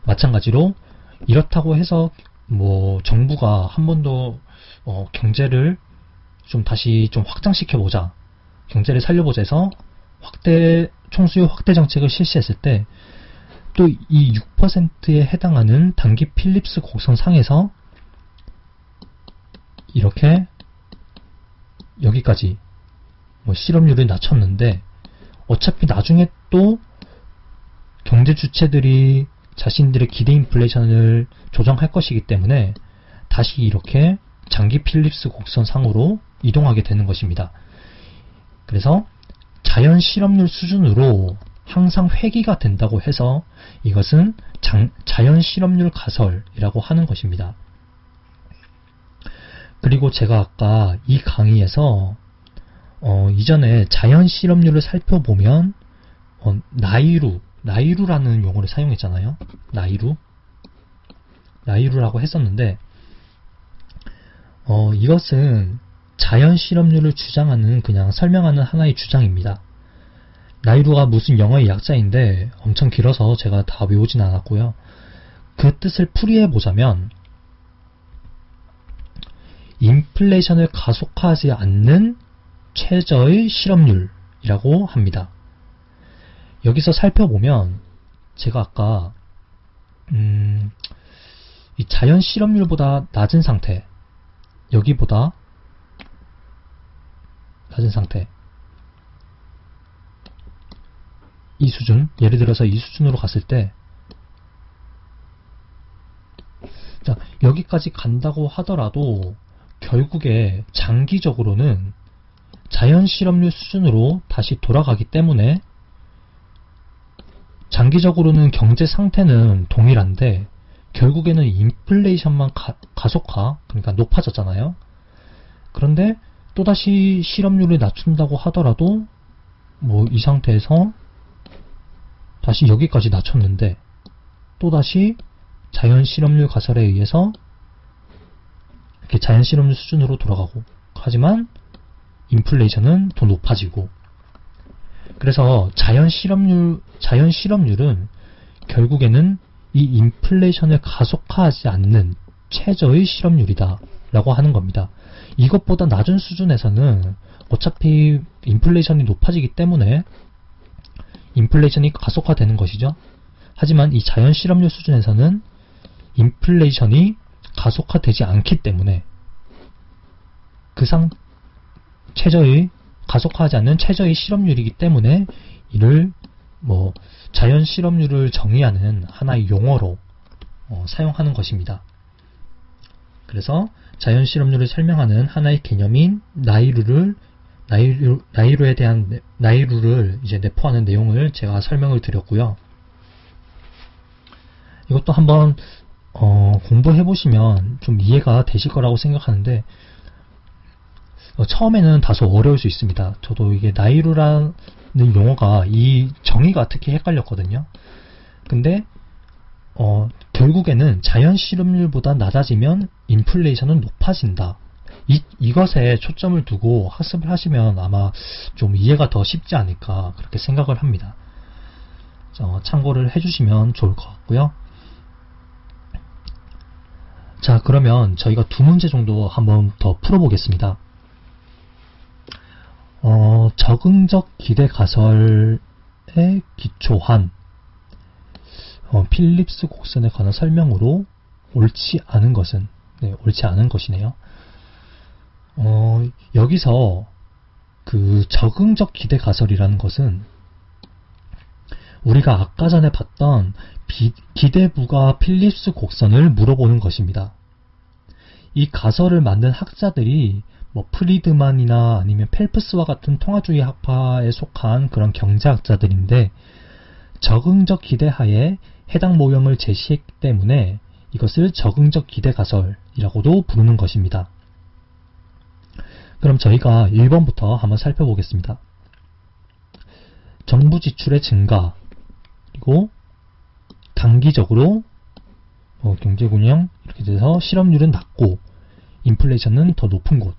S1: 마찬가지로 이렇다고 해서 정부가 한 번 더 경제를 다시 확장시켜보자, 경제를 살려보자 해서 총수요 확대 정책을 실시했을 때 또 이 6%에 해당하는 단기 필립스 곡선 상에서 이렇게 여기까지 실업률을 낮췄는데 어차피 나중에 또 경제 주체들이 자신들의 기대 인플레이션을 조정할 것이기 때문에 다시 이렇게 장기 필립스 곡선 상으로 이동하게 되는 것입니다. 그래서 자연 실업률 수준으로 항상 회귀가 된다고 해서 이것은 자연 실업률 가설이라고 하는 것입니다. 그리고 제가 아까 이 강의에서 이전에 자연 실업률을 살펴보면 나이루라는 용어를 사용했잖아요. 나이루라고 했었는데 이것은 자연 실업률을 주장하는 그냥 설명하는 하나의 주장입니다. 나이루가 무슨 영어의 약자인데 엄청 길어서 제가 다 외우진 않았고요. 그 뜻을 풀이해보자면 인플레이션을 가속화하지 않는 최저의 실업률이라고 합니다. 여기서 살펴보면 제가 아까 이 자연 실업률보다 낮은 상태, 여기보다 낮은 상태, 이 수준, 예를 들어서 이 수준으로 갔을 때 자, 여기까지 간다고 하더라도 결국에 장기적으로는 자연 실업률 수준으로 다시 돌아가기 때문에 장기적으로는 경제 상태는 동일한데 결국에는 인플레이션만 가속화, 그러니까 높아졌잖아요. 그런데 또다시 실업률을 낮춘다고 하더라도 뭐 이 상태에서 다시 여기까지 낮췄는데 또다시 자연 실업률 가설에 의해서 이렇게 자연 실업률 수준으로 돌아가고, 하지만 인플레이션은 더 높아지고, 그래서 자연 실업률은 결국에는 이 인플레이션을 가속화하지 않는 최저의 실업률이다 라고 하는 겁니다. 이것보다 낮은 수준에서는 어차피 인플레이션이 높아지기 때문에 인플레이션이 가속화되는 것이죠. 하지만 이 자연 실업률 수준에서는 인플레이션이 가속화되지 않기 때문에 가속화하지 않는 최저의 실업률이기 때문에 이를 자연 실업률을 정의하는 하나의 용어로 사용하는 것입니다. 그래서 자연 실업률을 설명하는 하나의 개념인 나이루를 이제 내포하는 내용을 제가 설명을 드렸고요. 이것도 한번 공부해보시면 좀 이해가 되실 거라고 생각하는데 처음에는 다소 어려울 수 있습니다. 저도 이게 나이루라는 용어가 이 정의가 특히 헷갈렸거든요. 근데 결국에는 자연 실업률보다 낮아지면 인플레이션은 높아진다. 이것에 초점을 두고 학습을 하시면 아마 좀 이해가 더 쉽지 않을까 그렇게 생각을 합니다. 참고를 해주시면 좋을 것 같고요. 자, 그러면 저희가 두 문제 정도 한번 더 풀어보겠습니다. 적응적 기대 가설에 기초한 필립스 곡선에 관한 설명으로 옳지 않은 것은, 옳지 않은 것이네요. 여기서 그 적응적 기대 가설이라는 것은 우리가 아까 전에 봤던 기대부가 필립스 곡선을 물어보는 것입니다. 이 가설을 만든 학자들이 프리드만이나 아니면 펠프스와 같은 통화주의 학파에 속한 그런 경제학자들인데 적응적 기대하에 해당 모형을 제시했기 때문에 이것을 적응적 기대 가설이라고도 부르는 것입니다. 그럼 저희가 1번부터 한번 살펴보겠습니다. 정부 지출의 증가, 그리고 단기적으로 경제균형 이렇게 돼서 실업률은 낮고 인플레이션은 더 높은 곳.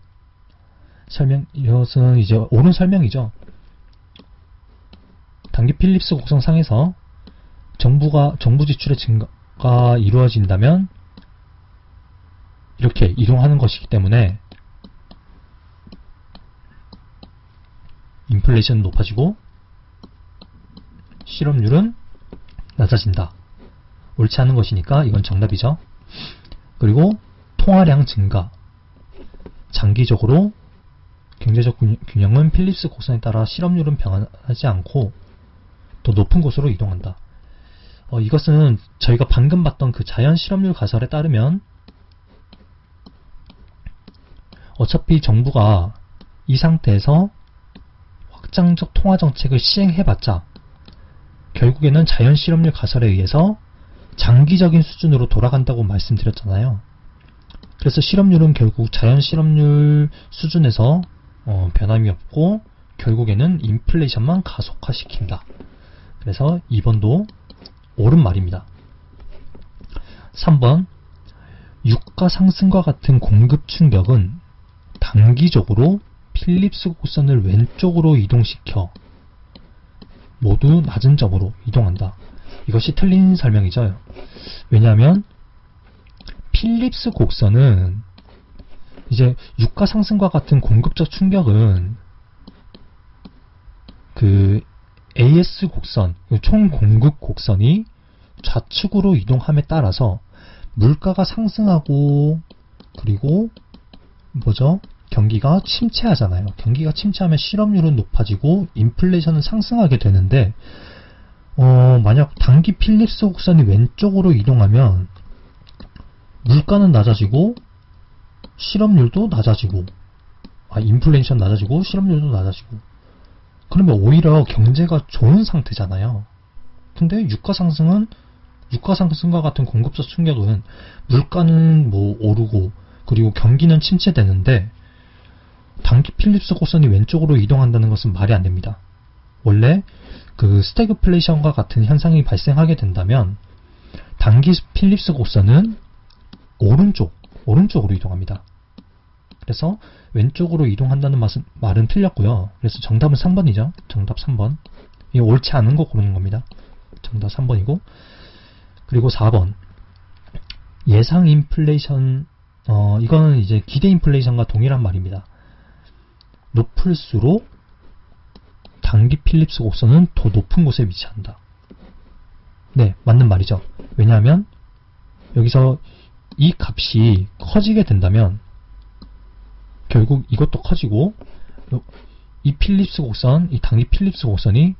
S1: 이것은 이제 옳은 설명이죠. 단기 필립스 곡선상에서 정부 지출의 증가가 이루어진다면 이렇게 이동하는 것이기 때문에 인플레이션은 높아지고 실업률은 낮아진다. 옳지 않은 것이니까 이건 정답이죠. 그리고 통화량 증가, 장기적으로 경제적 균형은 필립스 곡선에 따라 실업률은 변하지 않고 더 높은 곳으로 이동한다. 이것은 저희가 방금 봤던 그 자연 실업률 가설에 따르면 어차피 정부가 이 상태에서 확장적 통화 정책을 시행해봤자 결국에는 자연 실업률 가설에 의해서 장기적인 수준으로 돌아간다고 말씀드렸잖아요. 그래서 실업률은 결국 자연 실업률 수준에서 변함이 없고 결국에는 인플레이션만 가속화시킨다. 그래서 2번도 옳은 말입니다. 3번, 유가 상승과 같은 공급 충격은 단기적으로 필립스 곡선을 왼쪽으로 이동시켜 모두 낮은 점으로 이동한다. 이것이 틀린 설명이죠. 왜냐하면 필립스 곡선은 이제 유가 상승과 같은 공급적 충격은 그 AS 곡선, 총 공급 곡선이 좌측으로 이동함에 따라서 물가가 상승하고 그리고 경기가 침체하잖아요. 경기가 침체하면 실업률은 높아지고 인플레이션은 상승하게 되는데 만약 단기 필립스 곡선이 왼쪽으로 이동하면 물가는 낮아지고 실업률도 낮아지고 인플레이션 낮아지고 실업률도 낮아지고 그러면 오히려 경제가 좋은 상태잖아요. 근데 유가 상승과 같은 공급적 충격은 물가는 오르고 그리고 경기는 침체되는데 단기 필립스 곡선이 왼쪽으로 이동한다는 것은 말이 안 됩니다. 원래 그 스태그플레이션과 같은 현상이 발생하게 된다면 단기 필립스 곡선은 오른쪽으로 이동합니다. 그래서 왼쪽으로 이동한다는 말은 틀렸고요. 그래서 정답은 3번이죠. 정답 3번. 이게 옳지 않은 거 고르는 겁니다. 정답 3번이고 그리고 4번 예상 인플레이션 이거는 이제 기대 인플레이션과 동일한 말입니다. 높을수록 단기 필립스 곡선은 더 높은 곳에 위치한다. 네, 맞는 말이죠. 왜냐하면 여기서 이 값이 커지게 된다면 결국 이것도 커지고 이 필립스 곡선, 이 단기 필립스 곡선이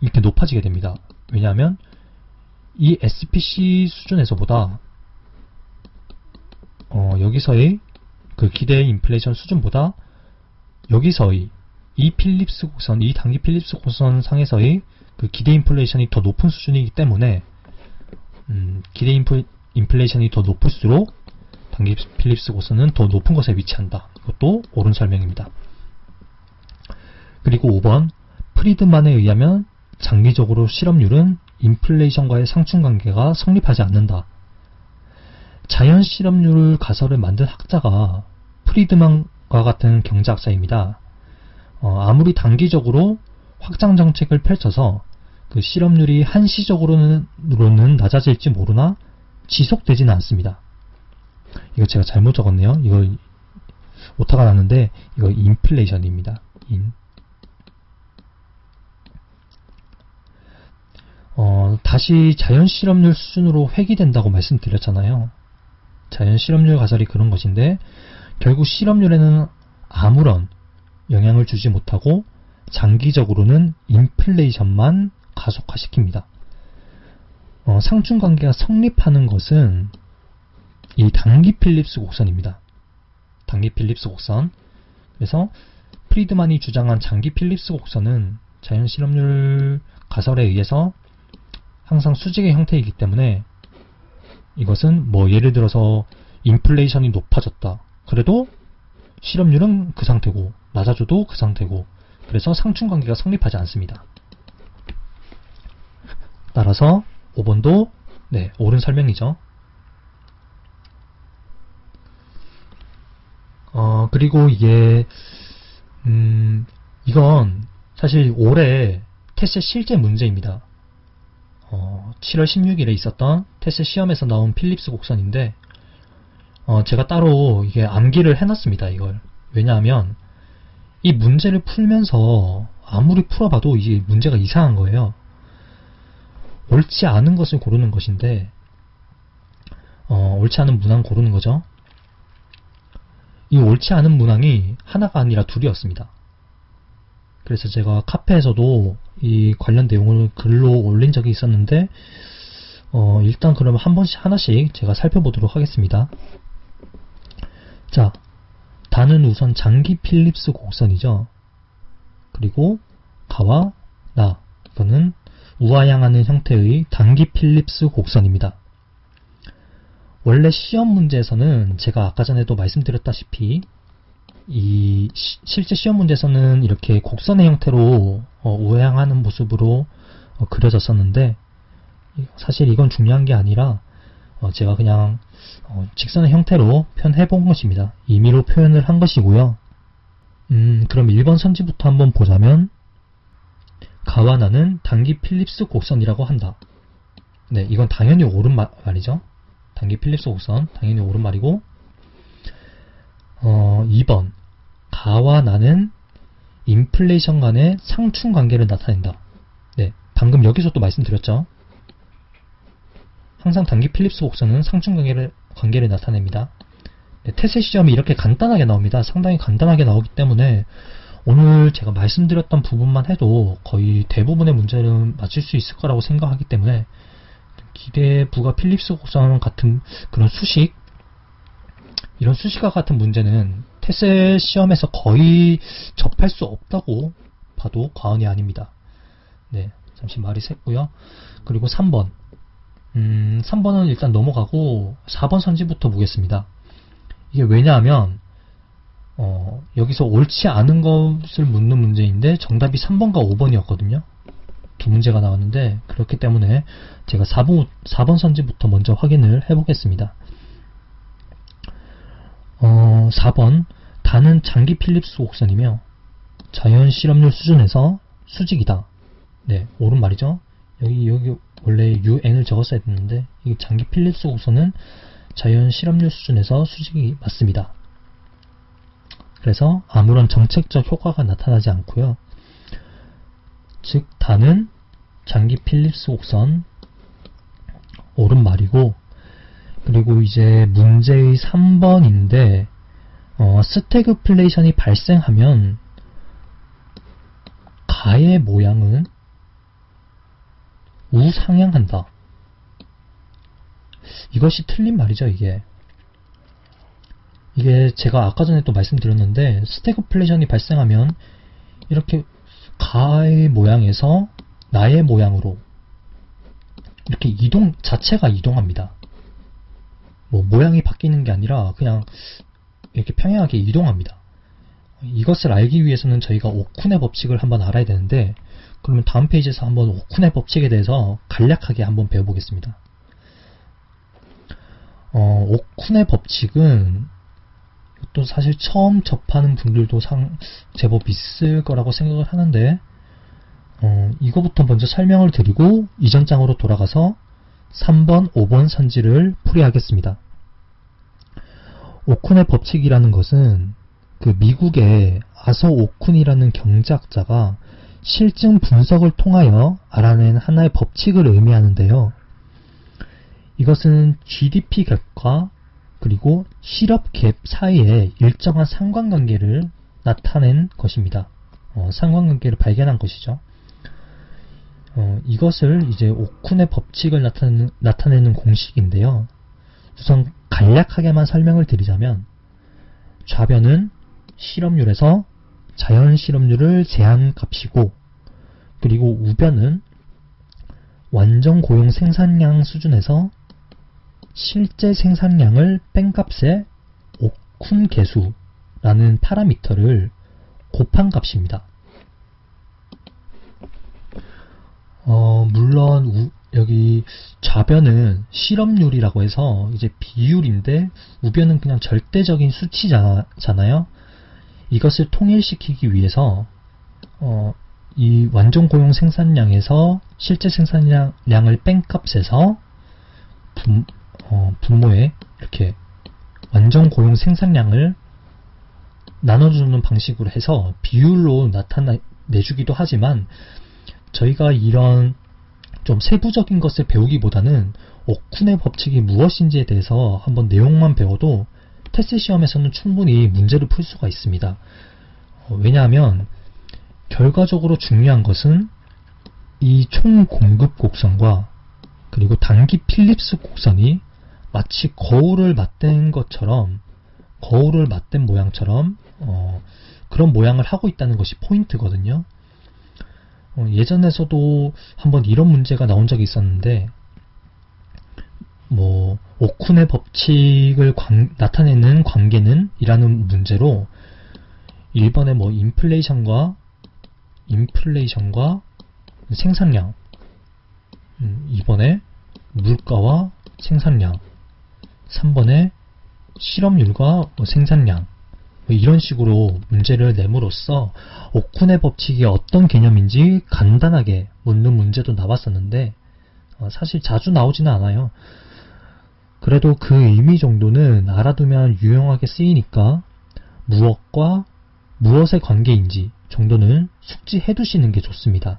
S1: 이렇게 높아지게 됩니다. 왜냐하면 이 SPC 수준에서보다 여기서의 그 기대 인플레이션 수준보다 여기서의 이 필립스 곡선, 이 단기 필립스 곡선 상에서의 그 기대 인플레이션이 더 높은 수준이기 때문에 기대 인플레이션이 더 높을수록 단기 필립스 곡선은 더 높은 곳에 위치한다. 이것도 옳은 설명입니다. 그리고 5번 프리드만에 의하면 장기적으로 실업률은 인플레이션과의 상충관계가 성립하지 않는다. 자연 실업률 가설을 만든 학자가 프리드만과 같은 경제학자입니다. 아무리 단기적으로 확장 정책을 펼쳐서 그 실업률이 한시적으로는 낮아질지 모르나 지속되지는 않습니다. 이거 제가 잘못 적었네요. 이거 오타가 났는데 이거 인플레이션입니다. 다시 자연 실업률 수준으로 회귀된다고 말씀드렸잖아요. 자연 실업률 가설이 그런 것인데 결국 실업률에는 아무런 영향을 주지 못하고 장기적으로는 인플레이션만 가속화시킵니다. 상충관계가 성립하는 것은 이 단기 필립스 곡선입니다. 단기 필립스 곡선. 그래서 프리드만이 주장한 장기 필립스 곡선은 자연 실업률 가설에 의해서 항상 수직의 형태이기 때문에 이것은 예를 들어서 인플레이션이 높아졌다. 그래도 실업률은 그 상태고 낮아져도 그 상태고 그래서 상충관계가 성립하지 않습니다. 따라서 5번도 네, 옳은 설명이죠. 그리고 이게 이건 사실 올해 테스트 실제 문제입니다. 7월 16일에 있었던 테스트 시험에서 나온 필립스 곡선인데 제가 따로 이게 암기를 해놨습니다. 이걸 왜냐하면 이 문제를 풀면서 아무리 풀어봐도 이게 문제가 이상한 거예요. 옳지 않은 것을 고르는 것인데 옳지 않은 문항 고르는 거죠. 이 옳지 않은 문항이 하나가 아니라 둘이었습니다. 그래서 제가 카페에서도 이 관련 내용을 글로 올린 적이 있었는데 일단 그러면 한 번씩 하나씩 제가 살펴보도록 하겠습니다. 자, 다는 우선 장기 필립스 곡선이죠. 그리고 가와 나, 이거는 우하향하는 형태의 단기 필립스 곡선입니다. 원래 시험 문제에서는 제가 아까 전에도 말씀드렸다시피 이 실제 시험 문제에서는 이렇게 곡선의 형태로 우하향하는 모습으로 그려졌었는데, 사실 이건 중요한 게 아니라 제가 그냥 직선의 형태로 표현해 본 것입니다. 임의로 표현을 한 것이고요. 그럼 1번 선지부터 한번 보자면, 가와 나는 단기 필립스 곡선이라고 한다. 네, 이건 당연히 옳은 말이죠. 단기 필립스 곡선, 당연히 옳은 말이고, 2번, 가와 나는 인플레이션 간의 상충 관계를 나타낸다. 네, 방금 여기서 또 말씀드렸죠. 항상 단기 필립스 곡선은 상충 관계를 나타냅니다. 네, 태세 시험이 이렇게 간단하게 나옵니다. 상당히 간단하게 나오기 때문에 오늘 제가 말씀드렸던 부분만 해도 거의 대부분의 문제는 맞출 수 있을 거라고 생각하기 때문에 기대 부가 필립스 곡선 같은 그런 수식, 이런 수식과 같은 문제는 태세 시험에서 거의 접할 수 없다고 봐도 과언이 아닙니다. 네, 잠시 말이 샜고요. 그리고 3번. 3번은 일단 넘어가고 4번 선지부터 보겠습니다. 이게 왜냐하면 여기서 옳지 않은 것을 묻는 문제인데 정답이 3번과 5번이었거든요. 두 문제가 나왔는데, 그렇기 때문에 제가 4번 선지부터 먼저 확인을 해보겠습니다. 4번, 다는 장기 필립스 곡선이며 자연 실험률 수준에서 수직이다. 네, 옳은 말이죠. 여기 원래 UN을 적었어야 했는데, 이 장기 필립스 곡선은 자연 실험률 수준에서 수직이 맞습니다. 그래서 아무런 정책적 효과가 나타나지 않고요. 즉, 다는 장기 필립스 곡선, 옳은 말이고, 그리고 이제 문제의 3번인데, 스태그플레이션이 발생하면 가의 모양은 우상향한다. 이것이 틀린 말이죠, 이게. 이게 제가 아까 전에 또 말씀드렸는데, 스태그플레이션이 발생하면 이렇게 가의 모양에서 나의 모양으로 이렇게 자체가 이동합니다. 뭐 모양이 바뀌는 게 아니라 그냥 이렇게 평행하게 이동합니다. 이것을 알기 위해서는 저희가 오쿤의 법칙을 한번 알아야 되는데, 그러면 다음 페이지에서 한번 오쿤의 법칙에 대해서 간략하게 한번 배워보겠습니다. 오쿤의 법칙은 또 사실 처음 접하는 분들도 제법 있을 거라고 생각을 하는데, 이거부터 먼저 설명을 드리고 이전 장으로 돌아가서 3번, 5번 선지를 풀이하겠습니다. 오쿤의 법칙이라는 것은 그 미국의 아서 오쿤이라는 경제학자가 실증 분석을 통하여 알아낸 하나의 법칙을 의미하는데요. 이것은 GDP 갭과 그리고 실업 갭 사이에 일정한 상관관계를 나타낸 것입니다. 상관관계를 발견한 것이죠. 이것을 이제 오쿤의 법칙을 나타내는 공식인데요. 우선 간략하게만 설명을 드리자면, 좌변은 실업률에서 자연 실업률을 제한 값이고, 그리고 우변은 완전 고용 생산량 수준에서 실제 생산량을 뺀 값의 오쿤 계수라는 파라미터를 곱한 값입니다. 물론 여기 좌변은 실업률이라고 해서 이제 비율인데, 우변은 그냥 절대적인 수치잖아요. 이것을 통일시키기 위해서 이 완전 고용 생산량에서 실제 생산량을 뺀 값에서 분모에 이렇게 완전 고용 생산량을 나눠주는 방식으로 해서 비율로 나타내주기도 하지만, 저희가 이런 좀 세부적인 것을 배우기보다는 오쿤의 법칙이 무엇인지에 대해서 한번 내용만 배워도 테스트 시험에서는 충분히 문제를 풀 수가 있습니다. 왜냐하면 결과적으로 중요한 것은 이 총 공급 곡선과 그리고 단기 필립스 곡선이 마치 거울을 맞댄 것처럼, 거울을 맞댄 모양처럼 그런 모양을 하고 있다는 것이 포인트거든요. 예전에서도 한번 이런 문제가 나온 적이 있었는데, 오쿤의 법칙을 나타내는 관계는 이라는 문제로 1번에 인플레이션과 생산량, 2번에 물가와 생산량, 3번에 실업률과 생산량, 이런 식으로 문제를 내므로써 오쿤의 법칙이 어떤 개념인지 간단하게 묻는 문제도 나왔었는데, 사실 자주 나오지는 않아요. 그래도 그 의미 정도는 알아두면 유용하게 쓰이니까 무엇과 무엇의 관계인지 정도는 숙지해 두시는 게 좋습니다.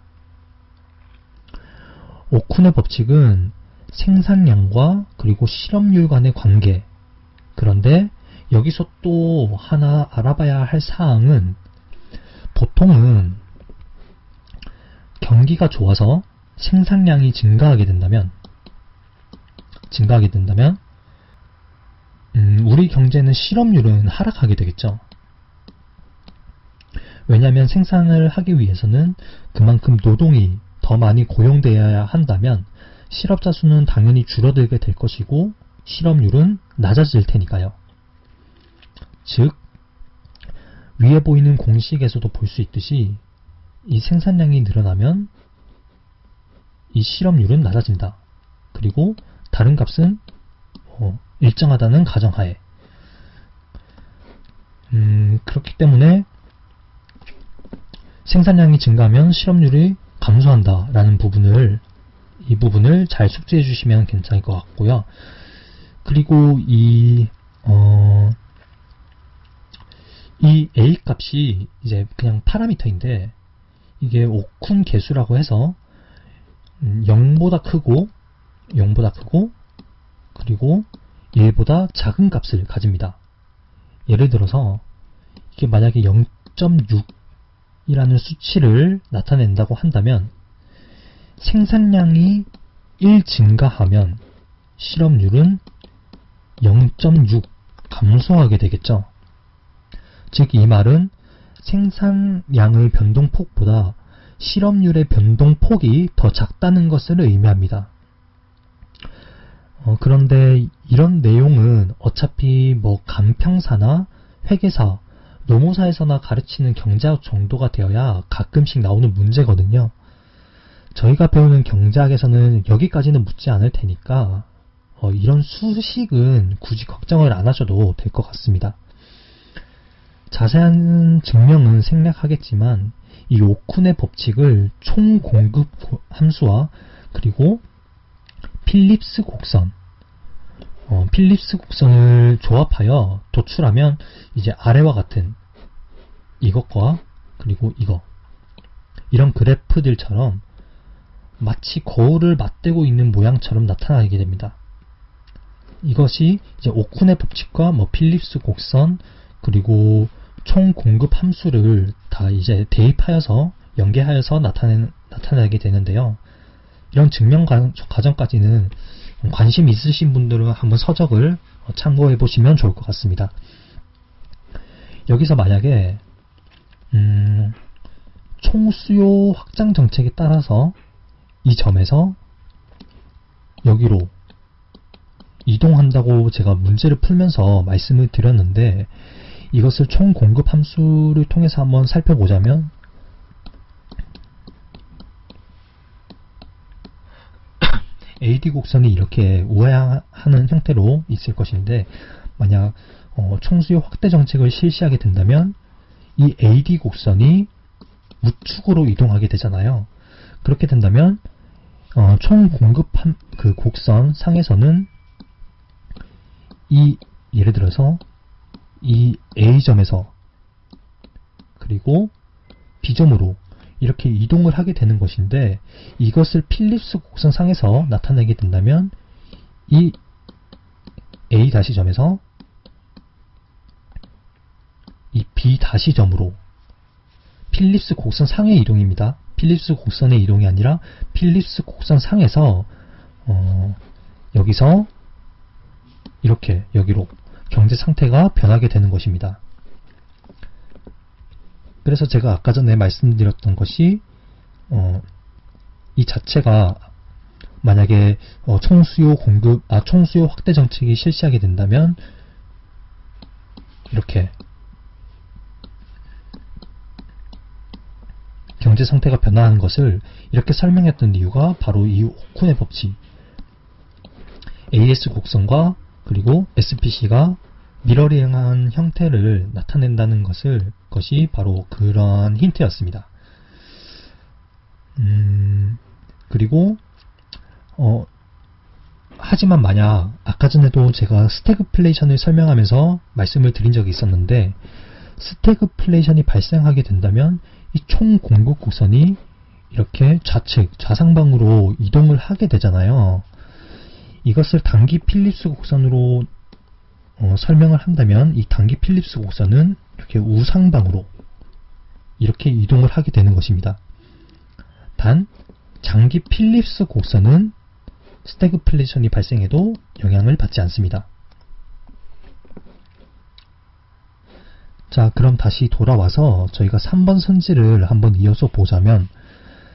S1: 오쿤의 법칙은 생산량과 그리고 실업률 간의 관계. 그런데 여기서 또 하나 알아봐야 할 사항은, 보통은 경기가 좋아서 생산량이 증가하게 된다면 우리 경제는 실업률은 하락하게 되겠죠. 왜냐하면 생산을 하기 위해서는 그만큼 노동이 더 많이 고용되어야 한다면 실업자 수는 당연히 줄어들게 될 것이고 실업률은 낮아질 테니까요. 즉, 위에 보이는 공식에서도 볼 수 있듯이 이 생산량이 늘어나면 이 실업률은 낮아진다. 그리고 다른 값은 일정하다는 가정하에, 그렇기 때문에 생산량이 증가하면 실업률이 감소한다라는 이 부분을 잘 숙지해 주시면 괜찮을 것 같고요. 그리고 이 A 값이 이제 그냥 파라미터인데, 이게 오쿤 계수라고 해서 0보다 크고 그리고 1보다 작은 값을 가집니다. 예를 들어서 이게 만약에 0.6이라는 수치를 나타낸다고 한다면 생산량이 1 증가하면 실업률은 0.6 감소하게 되겠죠. 즉, 이 말은 생산량의 변동폭보다 실업률의 변동폭이 더 작다는 것을 의미합니다. 그런데 이런 내용은 어차피 간평사나 회계사, 노무사에서나 가르치는 경제학 정도가 되어야 가끔씩 나오는 문제거든요. 저희가 배우는 경제학에서는 여기까지는 묻지 않을 테니까 이런 수식은 굳이 걱정을 안 하셔도 될 것 같습니다. 자세한 증명은 생략하겠지만 이 오쿤의 법칙을 총 공급 함수와 그리고 필립스 곡선을 조합하여 도출하면 이제 아래와 같은 이것과 그리고 이런 그래프들처럼 마치 거울을 맞대고 있는 모양처럼 나타나게 됩니다. 이것이 이제 오쿤의 법칙과 필립스 곡선 그리고 총 공급 함수를 다 이제 대입하여서 연계하여서 나타나게 되는데요. 이런 증명 과정까지는 관심 있으신 분들은 한번 서적을 참고해 보시면 좋을 것 같습니다. 여기서 만약에 총 수요 확장 정책에 따라서 이 점에서 여기로 이동한다고 제가 문제를 풀면서 말씀을 드렸는데, 이것을 총 공급 함수를 통해서 한번 살펴보자면 AD 곡선이 이렇게 우회하는 형태로 있을 것인데, 만약 총수요 확대 정책을 실시하게 된다면 이 AD 곡선이 우측으로 이동하게 되잖아요. 그렇게 된다면 총 공급 그 곡선 상에서는 예를 들어서 이 A점에서 그리고 B점으로 이렇게 이동을 하게 되는 것인데, 이것을 필립스 곡선 상에서 나타내게 된다면 이 A-점에서 이 B-점으로 필립스 곡선 상의 이동입니다. 필립스 곡선의 이동이 아니라 필립스 곡선 상에서 여기서 이렇게 여기로 경제 상태가 변하게 되는 것입니다. 그래서 제가 아까 전에 말씀드렸던 것이 이 자체가 만약에 총수요 확대 정책이 실시하게 된다면 이렇게 경제 상태가 변화하는 것을 이렇게 설명했던 이유가 바로 이 오쿤의 법칙, AS 곡선과 그리고 SPC가 미러링한 형태를 나타낸다는 것이 바로 그러한 힌트였습니다. 그리고 하지만 만약 아까 전에도 제가 스태그플레이션을 설명하면서 말씀을 드린 적이 있었는데, 스태그플레이션이 발생하게 된다면 이 총 공급 곡선이 이렇게 좌상방으로 이동을 하게 되잖아요. 이것을 단기 필립스 곡선으로 설명을 한다면 이 단기 필립스 곡선은 이렇게 우상방으로 이렇게 이동을 하게 되는 것입니다. 단 장기 필립스 곡선은 스태그플레이션이 발생해도 영향을 받지 않습니다. 자, 그럼 다시 돌아와서 저희가 3번 선지를 한번 이어서 보자면,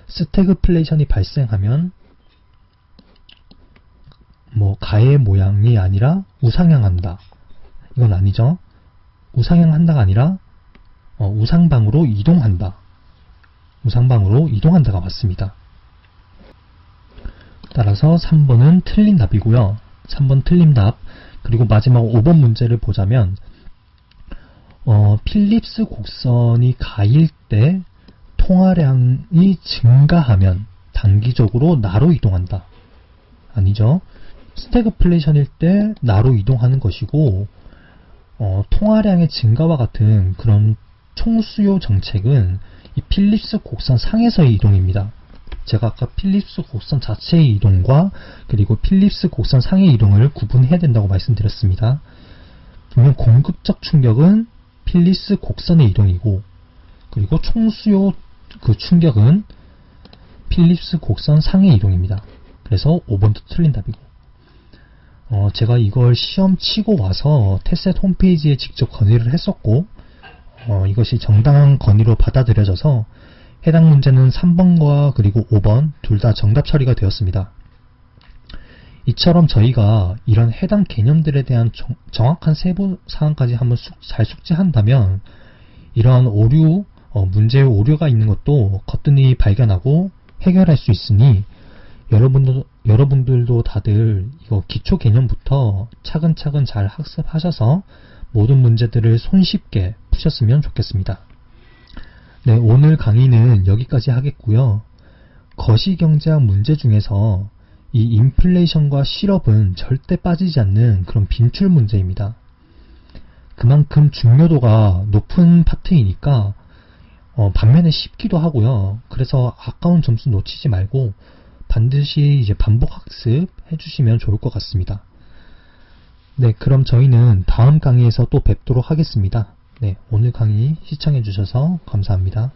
S1: 스태그플레이션이 발생하면 가의 모양이 아니라 우상향한다. 이건 아니죠. 우상향한다가 아니라 우상방으로 이동한다. 우상방으로 이동한다가 맞습니다. 따라서 3번은 틀린 답이고요. 3번 틀린 답. 그리고 마지막 5번 문제를 보자면, 필립스 곡선이 가일 때 통화량이 증가하면 단기적으로 나로 이동한다. 아니죠. 스태그플레이션일 때 나로 이동하는 것이고, 통화량의 증가와 같은 그런 총수요 정책은 이 필립스 곡선 상에서의 이동입니다. 제가 아까 필립스 곡선 자체의 이동과 그리고 필립스 곡선 상의 이동을 구분해야 된다고 말씀드렸습니다. 분명 공급적 충격은 필립스 곡선의 이동이고, 그리고 총수요 그 충격은 필립스 곡선 상의 이동입니다. 그래서 5번도 틀린 답이고, 제가 이걸 시험 치고 와서 테셋 홈페이지에 직접 건의를 했었고, 이것이 정당한 건의로 받아들여져서 해당 문제는 3번과 그리고 5번 둘 다 정답 처리가 되었습니다. 이처럼 저희가 이런 해당 개념들에 대한 정확한 세부 사항까지 한번 잘 숙지한다면, 이러한 오류, 문제의 오류가 있는 것도 거뜬히 발견하고 해결할 수 있으니, 여러분들도 다들 이거 기초 개념부터 차근차근 잘 학습하셔서 모든 문제들을 손쉽게 푸셨으면 좋겠습니다. 네, 오늘 강의는 여기까지 하겠고요. 거시경제학 문제 중에서 이 인플레이션과 실업은 절대 빠지지 않는 그런 빈출 문제입니다. 그만큼 중요도가 높은 파트이니까 반면에 쉽기도 하고요. 그래서 아까운 점수 놓치지 말고 반드시 이제 반복 학습 해주시면 좋을 것 같습니다. 네, 그럼 저희는 다음 강의에서 또 뵙도록 하겠습니다. 네, 오늘 강의 시청해주셔서 감사합니다.